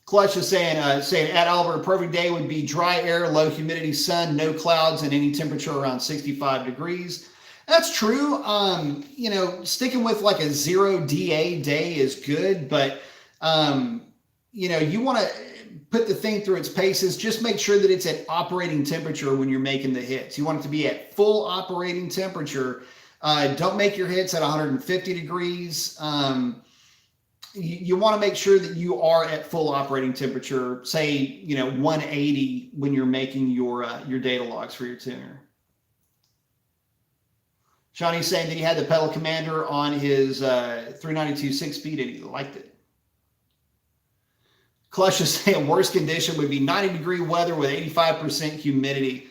Clutch is saying at Albert, a perfect day would be dry air, low humidity, sun, no clouds, and any temperature around 65 degrees. That's true. You know, sticking with like a 0 DA day is good, but you know, you want to put the thing through its paces. Just make sure that it's at operating temperature when you're making the hits. You want it to be at full operating temperature. Don't make your hits at 150 degrees. You want to make sure that you are at full operating temperature, say, you know, 180 when you're making your data logs for your tuner. Shawnee's saying that he had the pedal commander on his 392 6-speed and he liked it. Clutch is saying worst condition would be 90-degree weather with 85% humidity.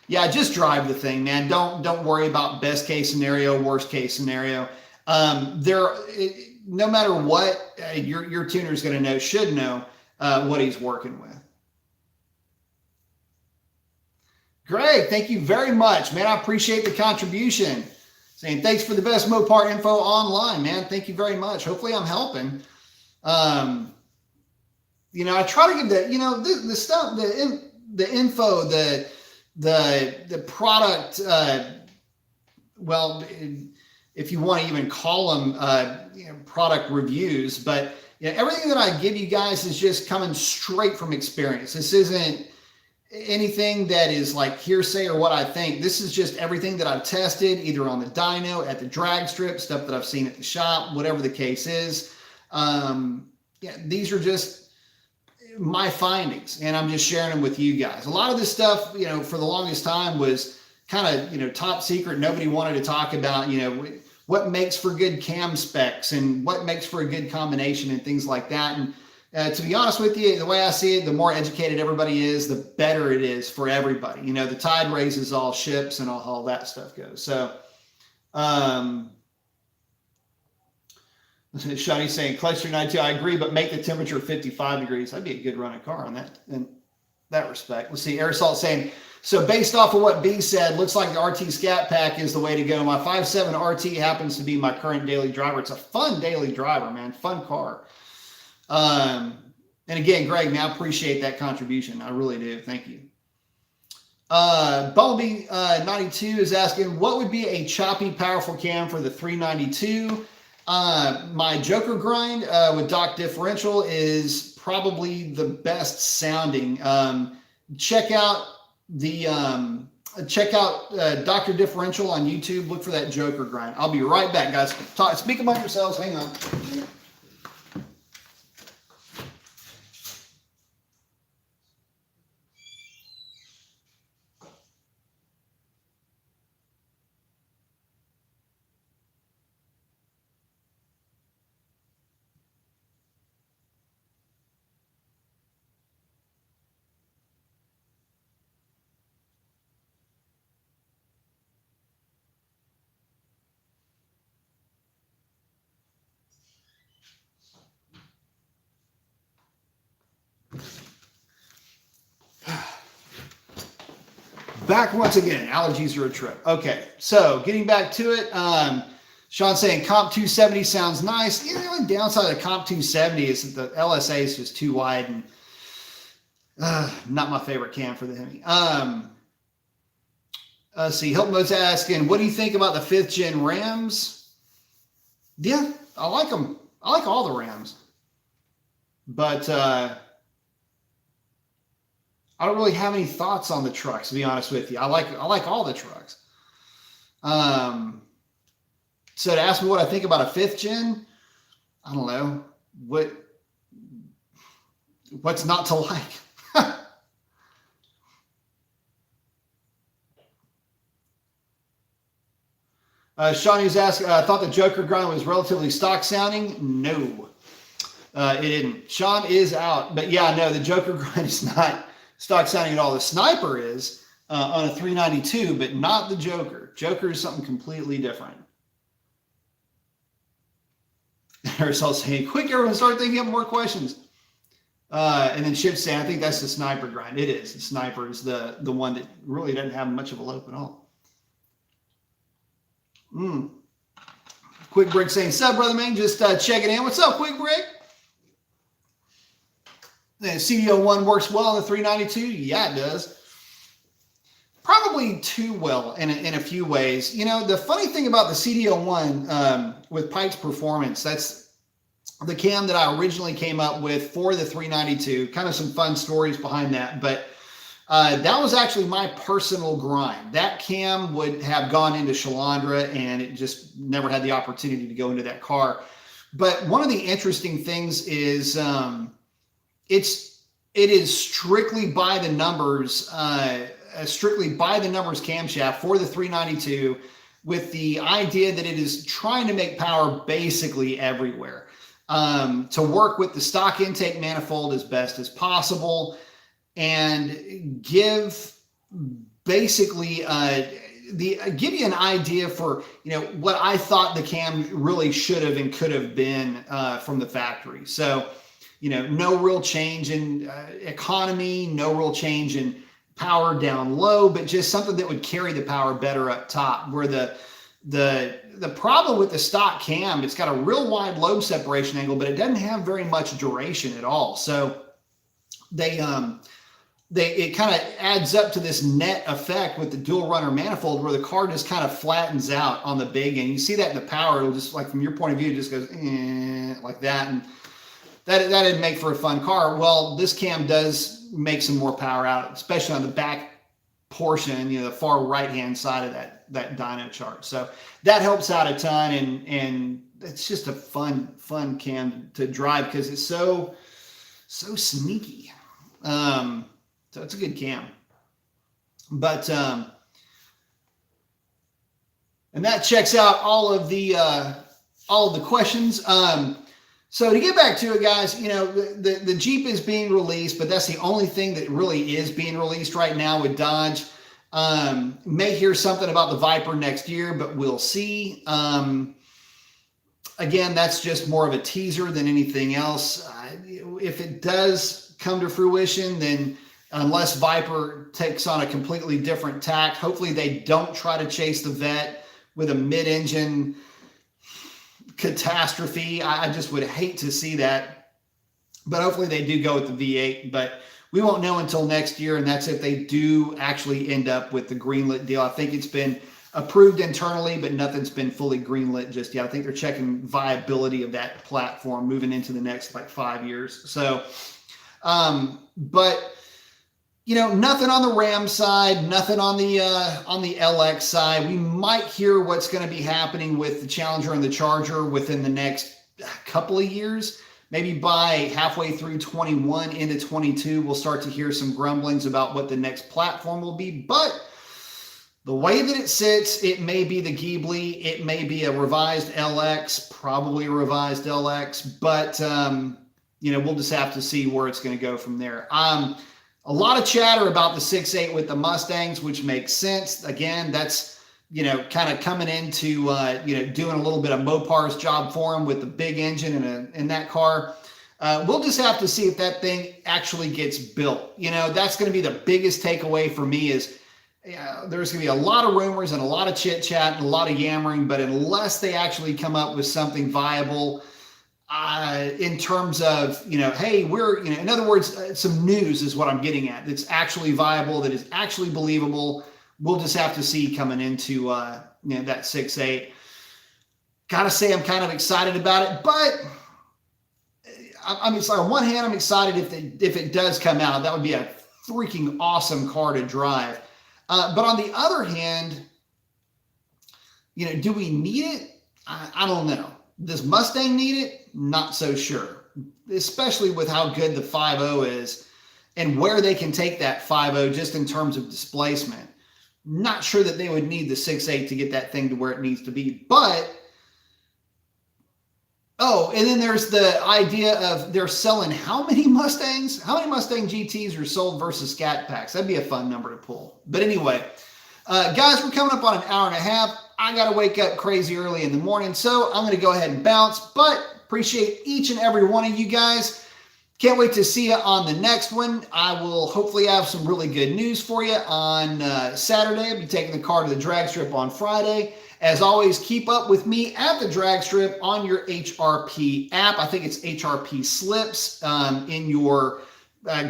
Yeah, just drive the thing, man. Don't worry about best case scenario, worst case scenario. No matter what, your tuner is going to should know what he's working with. Greg, thank you very much, man. I appreciate the contribution. Saying thanks for the best Mopar info online, man. Thank you very much. Hopefully I'm helping. You know, I try to give the stuff, the info, the product, well, if you want to even call them product reviews, but everything that I give you guys is just coming straight from experience. This isn't anything that is like hearsay or what I think. This is just everything that I've tested, either on the dyno, at the drag strip, stuff that I've seen at the shop, whatever the case is. These are just my findings, and I'm just sharing them with you guys. A lot of this stuff, for the longest time was kind of, top secret. Nobody wanted to talk about, what makes for good cam specs and what makes for a good combination and things like that. And to be honest with you, the way I see it, the more educated everybody is, the better it is for everybody. The tide raises all ships and all that stuff goes. So, Shawnee's saying, Clutch 392, I agree, but make the temperature 55 degrees. That'd be a good running car on that, in that respect. Let's see, Aerosol saying, so based off of what B said, looks like the RT Scat Pack is the way to go. My 5.7 RT happens to be my current daily driver. It's a fun daily driver, man. Fun car. And again, Greg, man, I appreciate that contribution. I really do. Thank you. Bumblebee 92 is asking, what would be a choppy, powerful cam for the 392? My Joker grind with Doc differential is probably the best sounding. Check out Dr. Differential on YouTube. Look for that Joker grind. I'll be right back, guys. Speak among yourselves. Hang on. Back once again, allergies are a trip. Okay, so getting back to it, Sean saying Comp 270 sounds nice. The only downside of Comp 270 is that the LSA is just too wide and not my favorite cam for the Hemi. Let's see, Hilton was asking, what do you think about the 5th gen Rams? Yeah, I like them. I like all the Rams. But I don't really have any thoughts on the trucks, to be honest with you. I like all the trucks. So to ask me what I think about a 5th gen, I don't know. What's not to like? Shawnee's asking, I thought the Joker grind was relatively stock sounding. No, it didn't. Sean is out. But yeah, no, the Joker grind is not stock sounding at all. The Sniper is on a 392, but not the Joker. Joker is something completely different. Aerosol saying, quick, everyone start thinking of more questions. And then Chip saying, I think that's the Sniper grind. It is. The Sniper is the one that really doesn't have much of a lope at all. Quick Brick saying, sup, brother man, just checking in. What's up, Quick Brick? The CDO1 works well on the 392. Yeah, it does. Probably too well in a few ways. The funny thing about the CDO1 with Pike's Performance, that's the cam that I originally came up with for the 392. Kind of some fun stories behind that, but that was actually my personal grind. That cam would have gone into Shalandra, and it just never had the opportunity to go into that car. But one of the interesting things is it is strictly by the numbers a strictly by the numbers camshaft for the 392 with the idea that it is trying to make power basically everywhere, to work with the stock intake manifold as best as possible and give basically give you an idea for, you know, what I thought the cam really should have and could have been from the factory. So, you know, no real change in economy, no real change in power down low, but just something that would carry the power better up top. Where the problem with the stock cam, it's got a real wide lobe separation angle, but it doesn't have very much duration at all. So it kind of adds up to this net effect with the dual runner manifold where the car just kind of flattens out on the big end. You see that in the power, it'll just, like, from your point of view, it just goes like that. And that'd make for a fun car. Well, this cam does make some more power out, especially on the back portion, you know, the far right-hand side of that dyno chart. So that helps out a ton, and it's just a fun cam to drive because it's so sneaky. So it's a good cam. But and that checks out all of the questions. So to get back to it, guys, you know, the Jeep is being released, but that's the only thing that really is being released right now with Dodge. May hear something about the Viper next year, but we'll see. Again, that's just more of a teaser than anything else. If it does come to fruition, then unless Viper takes on a completely different tack, hopefully they don't try to chase the Vet with a mid-engine catastrophe. I just would hate to see that, but hopefully they do go with the V8. But we won't know until next year, and that's if they do actually end up with the greenlit deal. I think it's been approved internally, but nothing's been fully greenlit just yet. I think they're checking viability of that platform moving into the next like 5 years. So, but you know, nothing on the Ram side, nothing on the LX side. We might hear what's going to be happening with the Challenger and the Charger within the next couple of years. Maybe by halfway through 21 into 22, we'll start to hear some grumblings about what the next platform will be. But the way that it sits, it may be the Ghibli, it may be a revised LX, probably a revised LX, but you know, we'll just have to see where it's going to go from there. A lot of chatter about the 6.8 with the Mustangs, which makes sense. Again, that's, you know, kind of coming into, you know, doing a little bit of Mopar's job for him with the big engine in that car. We'll just have to see if that thing actually gets built. You know, that's going to be the biggest takeaway for me is there's going to be a lot of rumors and a lot of chit chat and a lot of yammering, but unless they actually come up with something viable, in terms of, you know, hey, we're, you know, in other words, some news is what I'm getting at. That's actually viable, that is actually believable. We'll just have to see coming into, you know, that 6.8. Gotta say, I'm kind of excited about it, but I mean, on one hand, I'm excited if it does come out. That would be a freaking awesome car to drive. But on the other hand, you know, do we need it? I don't know. Does Mustang need it? Not so sure, especially with how good the 5.0 is and where they can take that 5.0 just in terms of displacement. Not sure that they would need the 6.8 to get that thing to where it needs to be. But, oh, and then there's the idea of they're selling how many Mustangs? How many Mustang GTs are sold versus Scat Packs? That'd be a fun number to pull. But anyway, guys, we're coming up on an hour and a half. I got to wake up crazy early in the morning, so I'm going to go ahead and bounce. But appreciate each and every one of you guys. Can't wait to see you on the next one. I will hopefully have some really good news for you on Saturday. I'll be taking the car to the drag strip on Friday. As always, keep up with me at the drag strip on your HRP app. I think it's HRP Slips in your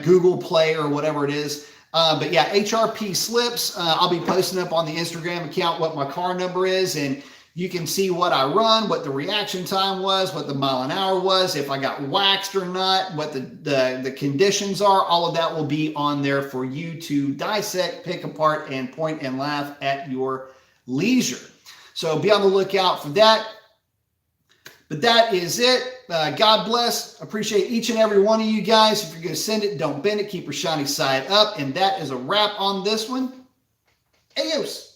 Google Play or whatever it is. But yeah, HRP Slips. I'll be posting up on the Instagram account what my car number is, and you can see what I run, what the reaction time was, what the mile an hour was, if I got waxed or not, what the conditions are. All of that will be on there for you to dissect, pick apart, and point and laugh at your leisure. So be on the lookout for that. But that is it. God bless. Appreciate each and every one of you guys. If you're going to send it, don't bend it. Keep your shiny side up. And that is a wrap on this one. Adios.